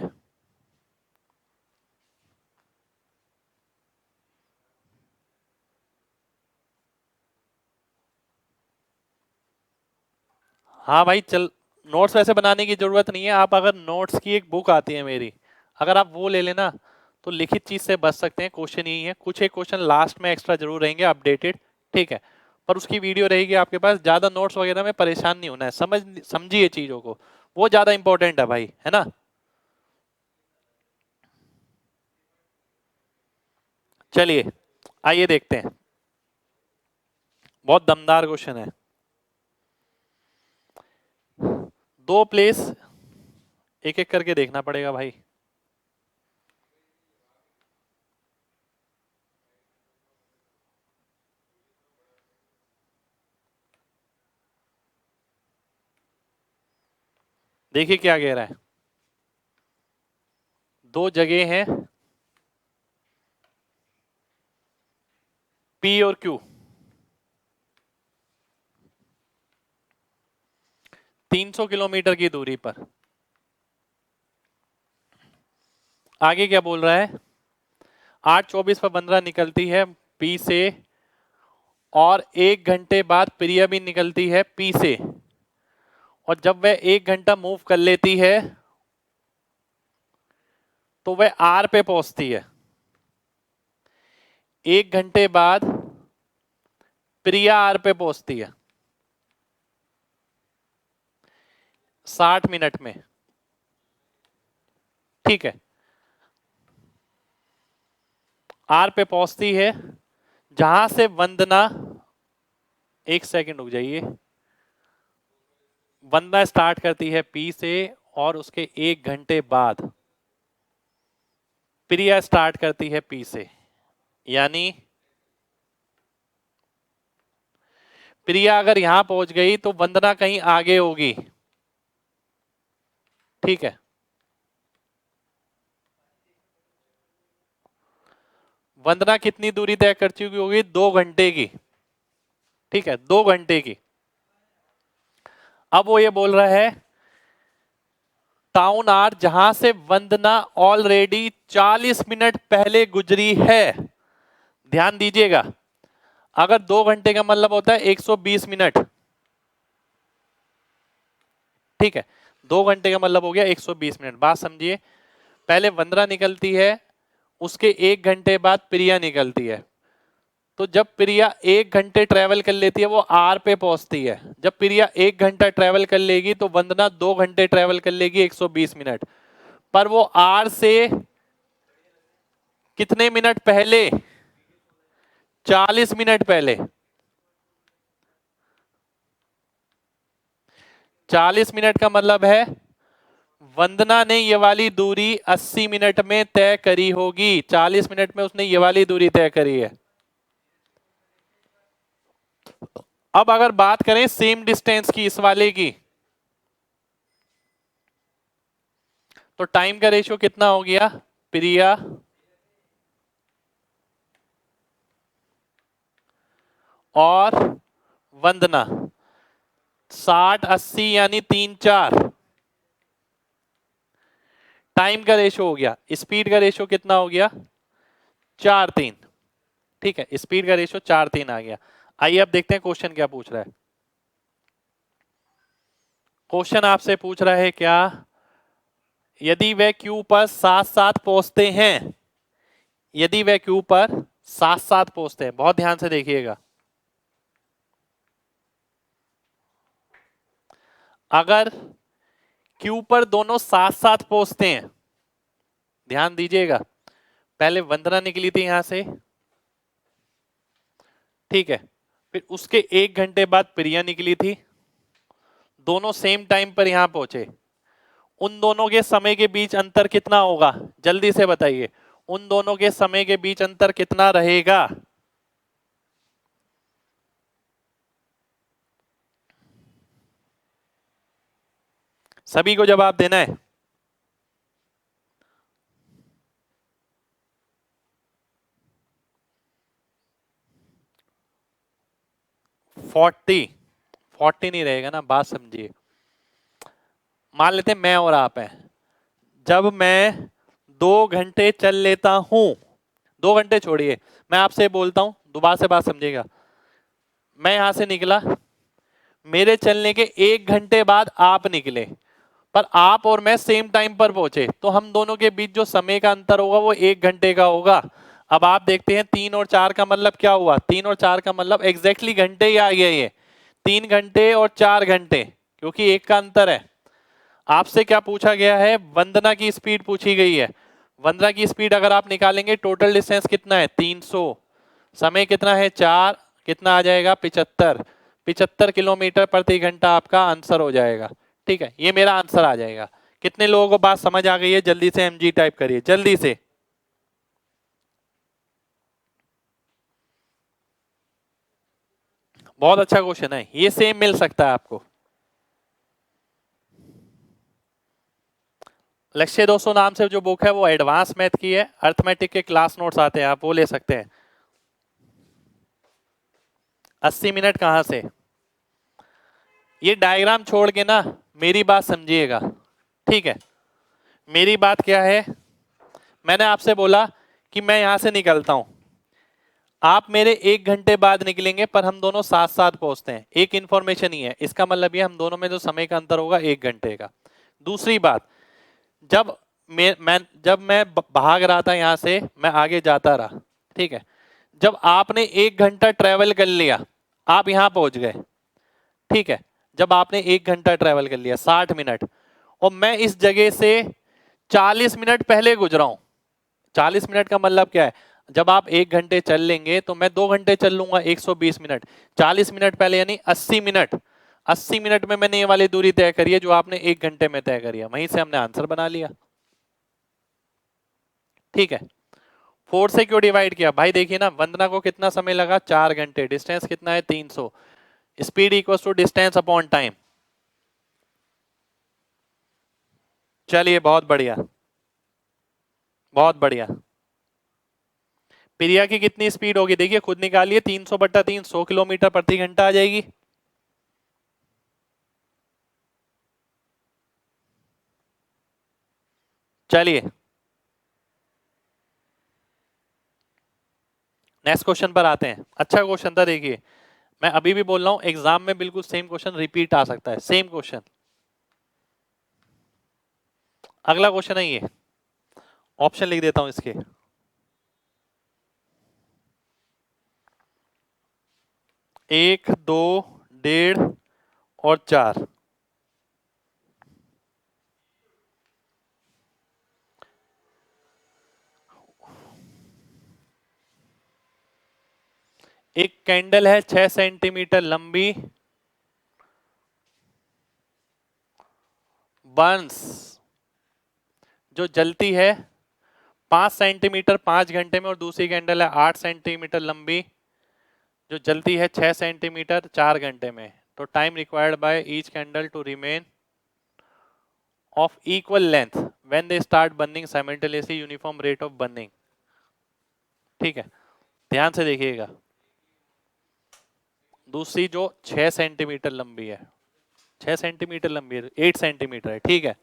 [SPEAKER 1] हाँ भाई चल, नोट्स वैसे बनाने की जरूरत नहीं है। आप अगर नोट्स की एक बुक आती है मेरी, अगर आप वो ले लेना तो लिखित चीज से बच सकते हैं। क्वेश्चन यही है, कुछ एक क्वेश्चन लास्ट में एक्स्ट्रा जरूर रहेंगे अपडेटेड, ठीक है, पर उसकी वीडियो रहेगी आपके पास। ज्यादा नोट्स वगैरह में परेशान नहीं होना है, समझिए चीजों को, वो ज्यादा इंपॉर्टेंट है भाई, है ना। चलिए आइए देखते हैं, बहुत दमदार क्वेश्चन है। दो प्लेस, एक एक करके देखना पड़ेगा भाई। देखिए क्या कह रहा है। दो जगह हैं पी और क्यू, 300 किलोमीटर की दूरी पर। आगे क्या बोल रहा है, 8:24 पर वंदना निकलती है पी से, और 1 घंटे बाद प्रिया भी निकलती है पी से, और जब वह 1 घंटा मूव कर लेती है तो वह आर पे पहुंचती है। 1 घंटे बाद प्रिया आर पे पहुंचती है 60 मिनट में, ठीक है। आर पे पहुंचती है जहां से वंदना, एक सेकंड रुक जाइए, वंदना स्टार्ट करती है पी से, और उसके 1 घंटे बाद प्रिया स्टार्ट करती है पी से। यानी प्रिया अगर यहां पहुंच गई तो वंदना कहीं आगे होगी, ठीक है। वंदना कितनी दूरी तय कर चुकी होगी, 2 घंटे की, ठीक है, 2 घंटे की। अब वो ये बोल रहा है टाउन आर जहां से वंदना ऑलरेडी 40 मिनट पहले गुजरी है। ध्यान दीजिएगा, अगर 2 घंटे का मतलब होता है 120 मिनट, ठीक है, 2 घंटे का मतलब हो गया 120 मिनट। बात समझिए, पहले वंदना निकलती है, उसके 1 घंटे बाद प्रिया निकलती है। तो जब प्रिया 1 घंटे ट्रेवल कर लेती है वो आर पे पहुंचती है। जब प्रिया 1 घंटा ट्रेवल कर लेगी तो वंदना 2 घंटे ट्रेवल कर लेगी 120 मिनट, पर वो आर से कितने मिनट पहले, 40 मिनट पहले। 40 मिनट का मतलब है वंदना ने ये वाली दूरी 80 मिनट में तय करी होगी, 40 मिनट में उसने ये वाली दूरी तय करी है। अब अगर बात करें सेम डिस्टेंस की, इस वाले की, तो टाइम का रेशियो कितना हो गया, प्रिया और वंदना, 60-80 यानी 3-4। टाइम का रेशियो हो गया, स्पीड का रेशियो कितना हो गया, 4-3, ठीक है, स्पीड का रेशियो 4-3 आ गया। आइए अब देखते हैं क्वेश्चन क्या पूछ रहा है। क्वेश्चन आपसे पूछ रहा है क्या, यदि वे क्यू पर साथ साथ पहुंचते हैं, यदि वे क्यू पर साथ साथ पहुंचते हैं, बहुत ध्यान से देखिएगा, अगर क्यू पर दोनों साथ साथ पहुंचते हैं, ध्यान दीजिएगा, पहले वंदना निकली थी यहां से, ठीक है, फिर उसके 1 घंटे बाद प्रिया निकली थी, दोनों सेम टाइम पर यहां पहुंचे, उन दोनों के समय के बीच अंतर कितना होगा, जल्दी से बताइए, उन दोनों के समय के बीच अंतर कितना रहेगा? सभी को जवाब देना है। 40 नहीं रहेगा ना, बात समझिए। मान लेते हैं मैं और आप हैं, जब मैं 2 घंटे चल लेता हूं, 2 घंटे छोड़िए, मैं आपसे बोलता हूं, दोबारा से बात समझिएगा, मैं यहां से निकला, मेरे चलने के 1 घंटे बाद आप निकले, पर आप और मैं सेम टाइम पर पहुंचे, तो हम दोनों के बीच जो समय का अंतर होगा वो 1 घंटे का होगा। अब आप देखते हैं 3 और 4 का मतलब क्या हुआ, 3 और 4 का मतलब एग्जैक्टली घंटे ही आ गया, ये 3 घंटे और 4 घंटे, क्योंकि एक का अंतर है। आपसे क्या पूछा गया है, वंदना की स्पीड पूछी गई है। वंदना की स्पीड अगर आप निकालेंगे, टोटल डिस्टेंस कितना है 300, समय कितना है 4, कितना आ जाएगा 75, 75 किलोमीटर प्रति घंटा आपका आंसर हो जाएगा। ठीक है, ये मेरा आंसर आ जाएगा। कितने लोगों को बात समझ आ गई है? जल्दी से एमजी टाइप करिए, जल्दी से। बहुत अच्छा क्वेश्चन है, ये सेम मिल सकता है आपको। लक्ष्य 200 नाम से जो बुक है वो एडवांस मैथ की है, अर्थमेटिक के क्लास नोट्स आते हैं, आप वो ले सकते हैं। 80 मिनट कहां से? ये डायग्राम छोड़ के ना मेरी बात समझिएगा, ठीक है? मेरी बात क्या है, मैंने आपसे बोला कि मैं यहां से निकलता हूं, आप मेरे 1 घंटे बाद निकलेंगे, पर हम दोनों साथ साथ पहुंचते हैं, एक इंफॉर्मेशन ही है, इसका मतलब ये हम दोनों में जो समय का अंतर होगा 1 घंटे का। दूसरी बात, जब मैं भाग रहा था यहां से, मैं आगे जाता रहा, ठीक है, जब आपने 1 घंटा ट्रेवल कर लिया, आप यहां पहुंच गए, ठीक है, जब आपने 1 घंटा ट्रेवल कर लिया 60 मिनट, और मैं इस जगह से 40 मिनट पहले गुजरा हूं। 40 मिनट का मतलब क्या है, जब आप 1 घंटे चल लेंगे तो मैं 2 घंटे चल लूंगा, 120 मिनट, 40 मिनट पहले यानी 80 मिनट। 80 मिनट में मैंने ये वाली दूरी तय करी है जो आपने 1 घंटे में तय करी है, वहीं से हमने आंसर बना लिया। ठीक है, 4 से क्यों डिवाइड किया भाई? देखिए ना, वंदना को कितना समय लगा, 4 घंटे, डिस्टेंस कितना है 300, speed equal to distance upon time. चलिए बहुत बढ़िया, बहुत बढ़िया। प्रिया की कितनी स्पीड होगी, देखिए खुद निकालिए, 300/3, 100 किलोमीटर प्रति घंटा आ जाएगी। चलिए नेक्स्ट क्वेश्चन पर आते हैं। अच्छा क्वेश्चन था, देखिए मैं अभी भी बोल रहा हूं, एग्जाम में बिल्कुल सेम क्वेश्चन रिपीट आ सकता है, सेम क्वेश्चन। अगला क्वेश्चन है ये, ऑप्शन लिख देता हूं इसके। 1, 2, 1.5 और 4। एक कैंडल है 6 सेंटीमीटर लंबी, बर्न्स, जो जलती है 5 सेंटीमीटर 5 घंटे में, और दूसरी कैंडल है 8 सेंटीमीटर लंबी, जो जलती है 6 सेंटीमीटर 4 घंटे में। तो time required by each candle to remain of equal length when they start burning simultaneously, uniform rate of burning. ठीक है, ध्यान से देखिएगा, दूसरी जो 6 सेंटीमीटर लंबी है, 6 सेंटीमीटर लंबी है, 8 सेंटीमीटर है, ठीक है।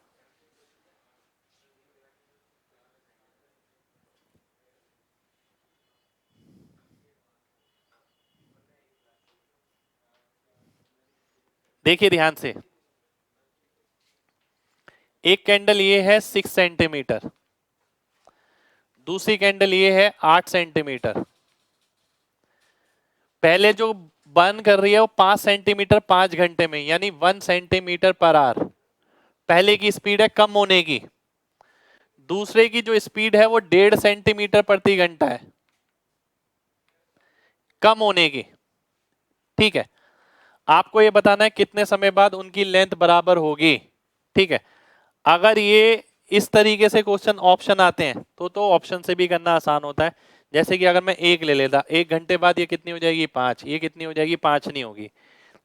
[SPEAKER 1] देखिए ध्यान से, एक कैंडल ये है 6 सेंटीमीटर, दूसरी कैंडल ये है 8 सेंटीमीटर। पहले जो बर्न कर रही है वो 5 सेंटीमीटर 5 घंटे में, यानी 1 सेंटीमीटर पर आवर, पहले की स्पीड है कम होने की। दूसरे की जो स्पीड है वो 1.5 सेंटीमीटर प्रति घंटा है, कम होने की। ठीक है, आपको ये बताना है कितने समय बाद उनकी लेंथ बराबर होगी। ठीक है, अगर ये इस तरीके से क्वेश्चन ऑप्शन आते हैं तो ऑप्शन से भी करना आसान होता है। जैसे कि अगर मैं 1 ले लेता, 1 घंटे बाद ये कितनी हो जाएगी 5, ये कितनी हो जाएगी 5 नहीं होगी।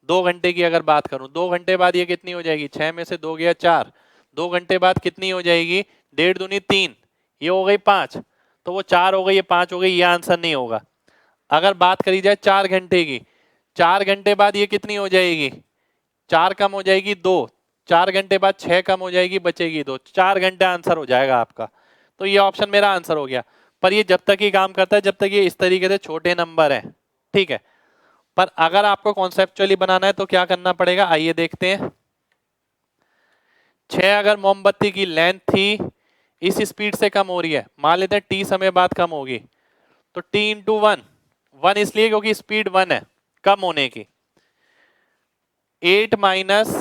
[SPEAKER 1] 2 घंटे की अगर बात करूं, 2 घंटे बाद ये कितनी हो जाएगी, 6 में से 2 गया 4, 2 घंटे बाद कितनी हो जाएगी, 1.5 दूनी 3, ये हो गई 5, तो वो 4 हो गई, ये 5 हो गई, ये आंसर नहीं होगा। अगर बात करी जाए 4 घंटे की, 4 घंटे बाद ये कितनी हो जाएगी, 4 कम हो जाएगी 2, 4 घंटे बाद 6 कम हो जाएगी, बचेगी 2, 4 घंटे आंसर हो जाएगा आपका। तो ये ऑप्शन मेरा आंसर हो गया। पर ये जब तक ही काम करता है जब तक ये इस तरीके से छोटे नंबर है, ठीक है। पर अगर आपको कॉन्सेप्चुअली बनाना है तो क्या करना पड़ेगा, आइए देखते हैं। 6 अगर मोमबत्ती की लेंथ थी, इस स्पीड से कम हो रही है, मान लेते हैं टी समय बाद कम होगी, तो टी इंटू 1, 1 इसलिए क्योंकि स्पीड 1 है कम होने की, 8 माइनस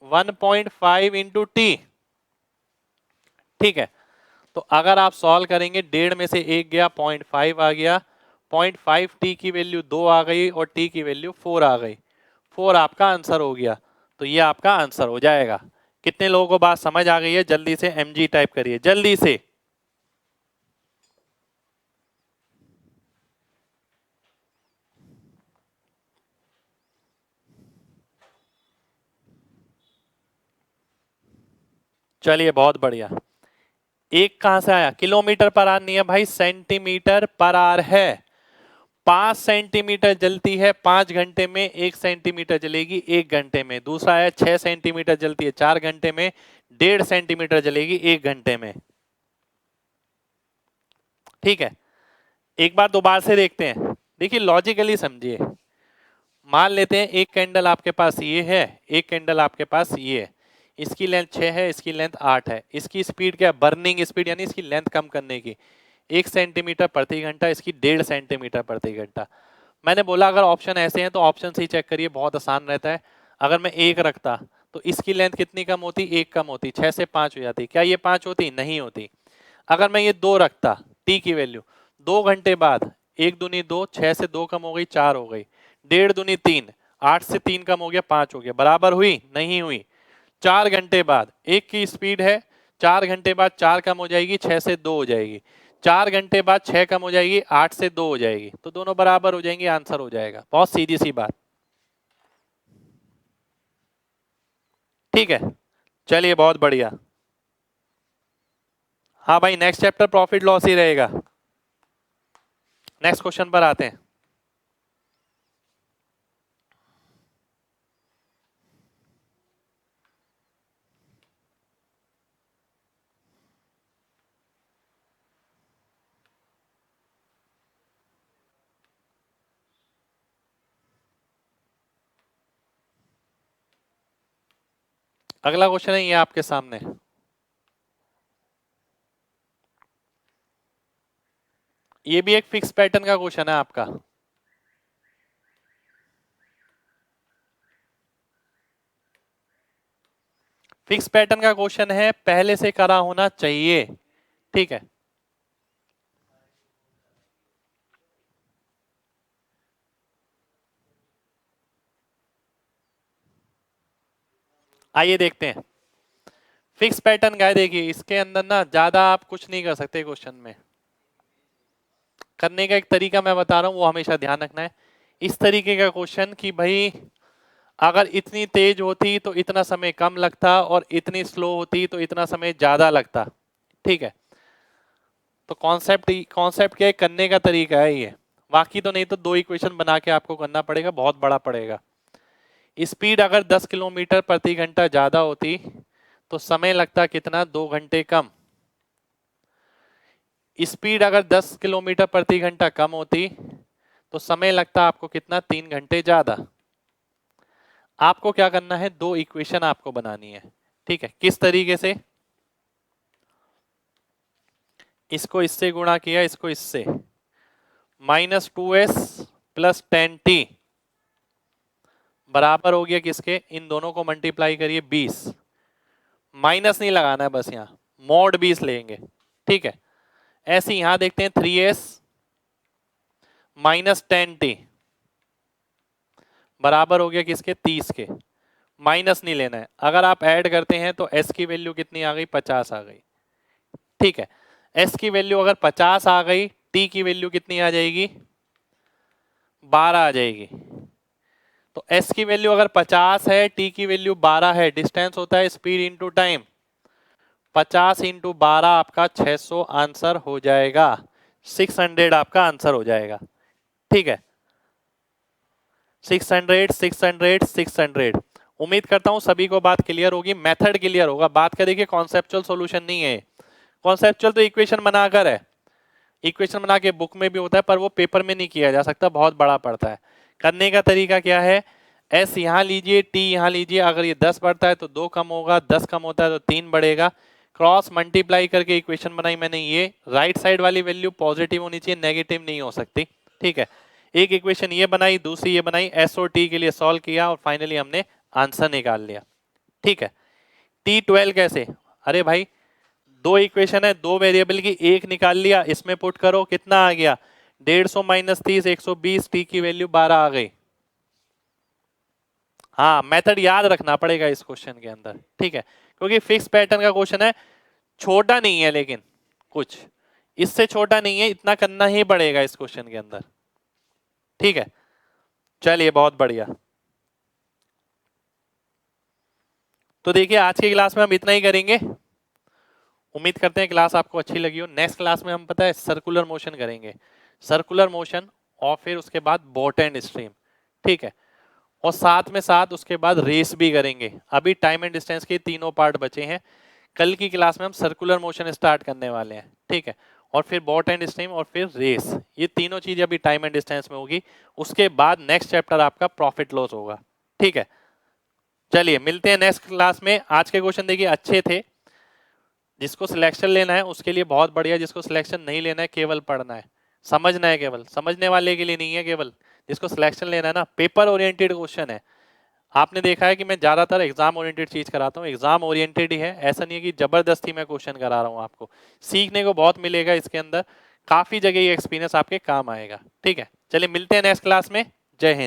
[SPEAKER 1] 1.5 इंटू टी, ठीक है। तो अगर आप सॉल्व करेंगे, 1.5 में से 1 गया, 0.5 आ गया, 0.5 टी की वैल्यू 2 आ गई और टी की वैल्यू 4 आ गई, 4 आपका आंसर हो गया। तो ये आपका आंसर हो जाएगा। कितने लोगों को बात समझ आ गई है, जल्दी से mg टाइप करिए जल्दी से। चलिए बहुत बढ़िया। एक कहां से आया, किलोमीटर पर आर नहीं है भाई, सेंटीमीटर पर आर है। 5 सेंटीमीटर जलती है 5 घंटे में, 1 सेंटीमीटर जलेगी 1 घंटे में। दूसरा है 6 सेंटीमीटर जलती है 4 घंटे में, 1.5 सेंटीमीटर जलेगी 1 घंटे में, ठीक है। एक बार दोबारा से देखते हैं, देखिए लॉजिकली समझिए। मान लेते हैं एक कैंडल आपके पास ये है, एक कैंडल आपके पास ये है, इसकी लेंथ 6 है, इसकी लेंथ 8 है, इसकी स्पीड क्या, बर्निंग स्पीड यानी इसकी लेंथ कम करने की 1 सेंटीमीटर प्रति घंटा, इसकी 1.5 सेंटीमीटर प्रति घंटा। मैंने बोला अगर ऑप्शन ऐसे हैं तो ऑप्शन से ही चेक करिए, बहुत आसान रहता है। अगर मैं 1 रखता तो इसकी लेंथ कितनी कम होती, 1 कम होती, 6 से 5 हो जाती, क्या ये 5 होती, नहीं होती। अगर मैं ये 2 रखता, टी की वैल्यू 2 घंटे बाद, 1 दूनी 2, 6 से 2 कम हो गई 4 हो गई, 1.5 दूनी 3, 8 से 3 कम हो गया 5 हो गया, बराबर हुई, नहीं हुई। 4 घंटे बाद, एक की स्पीड है, 4 घंटे बाद 4 कम हो जाएगी, 6 से 2 हो जाएगी, 4 घंटे बाद 6 कम हो जाएगी, 8 से 2 हो जाएगी, तो दोनों बराबर हो जाएंगे, आंसर हो जाएगा। बहुत सीधी सी बात, ठीक है। चलिए बहुत बढ़िया। हाँ भाई, नेक्स्ट चैप्टर प्रॉफिट लॉस ही रहेगा। नेक्स्ट क्वेश्चन पर आते हैं। अगला क्वेश्चन है ये आपके सामने, ये भी एक फिक्स पैटर्न का क्वेश्चन है आपका। फिक्स पैटर्न का क्वेश्चन है, पहले से करा होना चाहिए, ठीक है। आइए देखते हैं। फिक्स पैटर्न का है, देखिए इसके अंदर ना ज्यादा आप कुछ नहीं कर सकते। क्वेश्चन में करने का एक तरीका मैं बता रहा हूं, वो हमेशा ध्यान रखना है। इस तरीके का क्वेश्चन कि भाई अगर इतनी तेज होती तो इतना समय कम लगता और इतनी स्लो होती तो इतना समय ज्यादा लगता, ठीक है। तो कॉन्सेप्ट कॉन्सेप्ट क्या है, करने का तरीका है ये, बाकी तो नहीं तो 2 इक्वेशन बना के आपको करना पड़ेगा, बहुत बड़ा पड़ेगा। स्पीड अगर 10 किलोमीटर प्रति घंटा ज्यादा होती तो समय लगता कितना, 2 घंटे कम। स्पीड अगर 10 किलोमीटर प्रति घंटा कम होती तो समय लगता आपको कितना, 3 घंटे ज्यादा। आपको क्या करना है, 2 इक्वेशन आपको बनानी है, ठीक है। किस तरीके से, इसको इससे गुणा किया, इसको इससे, -2s प्लस 10t बराबर हो गया किसके, इन दोनों को मल्टीप्लाई करिए 20, माइनस नहीं लगाना है बस, यहां मॉड 20 लेंगे, ठीक है। ऐसे यहां देखते हैं 3s माइनस 10t बराबर हो गया किसके, 30 के, माइनस नहीं लेना है। अगर आप ऐड करते हैं तो s की वैल्यू कितनी आ गई, 50 आ गई। ठीक है, s की वैल्यू अगर 50 आ गई, t की वैल्यू कितनी आ जाएगी, 12 आ जाएगी। तो s की वैल्यू अगर 50 है, t की वैल्यू 12 है, डिस्टेंस होता है स्पीड इंटू टाइम, 50 इंटू 12 आपका 600 आंसर हो जाएगा, 600 आपका आंसर हो जाएगा। ठीक है, 600 600 600। उम्मीद करता हूं सभी को बात क्लियर होगी, मेथड क्लियर होगा। बात करें कि कॉन्सेप्चुअल सॉल्यूशन नहीं है, कॉन्सेप्चुअल तो इक्वेशन बनाकर है, इक्वेशन बना के बुक में भी होता है, पर वो पेपर में नहीं किया जा सकता, बहुत बड़ा पड़ता है। करने का तरीका क्या है, s यहां लीजिए, t यहां लीजिए, अगर ये 10 बढ़ता है तो 2 कम होगा, 10 कम होता है तो 3 बढ़ेगा, क्रॉस मल्टीप्लाई करके इक्वेशन बनाई मैंने। ये राइट साइड वाली वैल्यू पॉजिटिव होनी चाहिए, नेगेटिव नहीं हो सकती। ठीक है, एक इक्वेशन ये बनाई, दूसरी ये बनाई, s और t के लिए सॉल्व किया और फाइनली हमने आंसर निकाल लिया। ठीक है, t12 कैसे, अरे भाई दो इक्वेशन है, दो वेरिएबल की, एक निकाल लिया, इसमें पुट करो, कितना आ गया 150 माइनस 30 120, t की वैल्यू 12 आ गई। हाँ, मेथड याद रखना पड़ेगा इस क्वेश्चन के अंदर। ठीक है, क्योंकि फिक्स पैटर्न का क्वेश्चन है, छोटा नहीं है, लेकिन कुछ इससे छोटा नहीं है, इतना करना ही पड़ेगा इस क्वेश्चन के अंदर। ठीक है, चलिए बहुत बढ़िया। तो देखिए आज की क्लास में हम इतना ही करेंगे, उम्मीद करते हैं क्लास आपको अच्छी लगी हो। नेक्स्ट क्लास में हम पता है सर्कुलर मोशन करेंगे, सर्कुलर मोशन, और फिर उसके बाद बोट एंड स्ट्रीम। ठीक है, और साथ में साथ उसके बाद रेस भी करेंगे। अभी टाइम एंड डिस्टेंस के तीनों पार्ट बचे हैं, कल की क्लास में हम सर्कुलर मोशन स्टार्ट करने वाले हैं। ठीक है, और फिर बोट एंड स्ट्रीम और फिर रेस, ये तीनों चीजें अभी टाइम एंड डिस्टेंस में होगी। उसके बाद नेक्स्ट चैप्टर आपका प्रॉफिट लॉस होगा। ठीक है, चलिए मिलते हैं नेक्स्ट क्लास में। आज के क्वेश्चन देखिए अच्छे थे, जिसको सिलेक्शन लेना है उसके लिए बहुत बढ़िया, जिसको सिलेक्शन नहीं लेना है केवल पढ़ना है, समझना है, केवल समझने वाले के लिए नहीं है, केवल जिसको सिलेक्शन लेना है ना, पेपर ओरिएंटेड क्वेश्चन है। आपने देखा है कि मैं ज्यादातर एग्जाम ओरिएंटेड चीज कराता हूँ, एग्जाम ओरिएंटेड ही है, ऐसा नहीं है कि जबरदस्ती मैं क्वेश्चन करा रहा हूँ। आपको सीखने को बहुत मिलेगा इसके अंदर, काफी जगह ये एक्सपीरियंस आपके काम आएगा। ठीक है, चलिए मिलते हैं नेक्स्ट क्लास में, जय हिंद।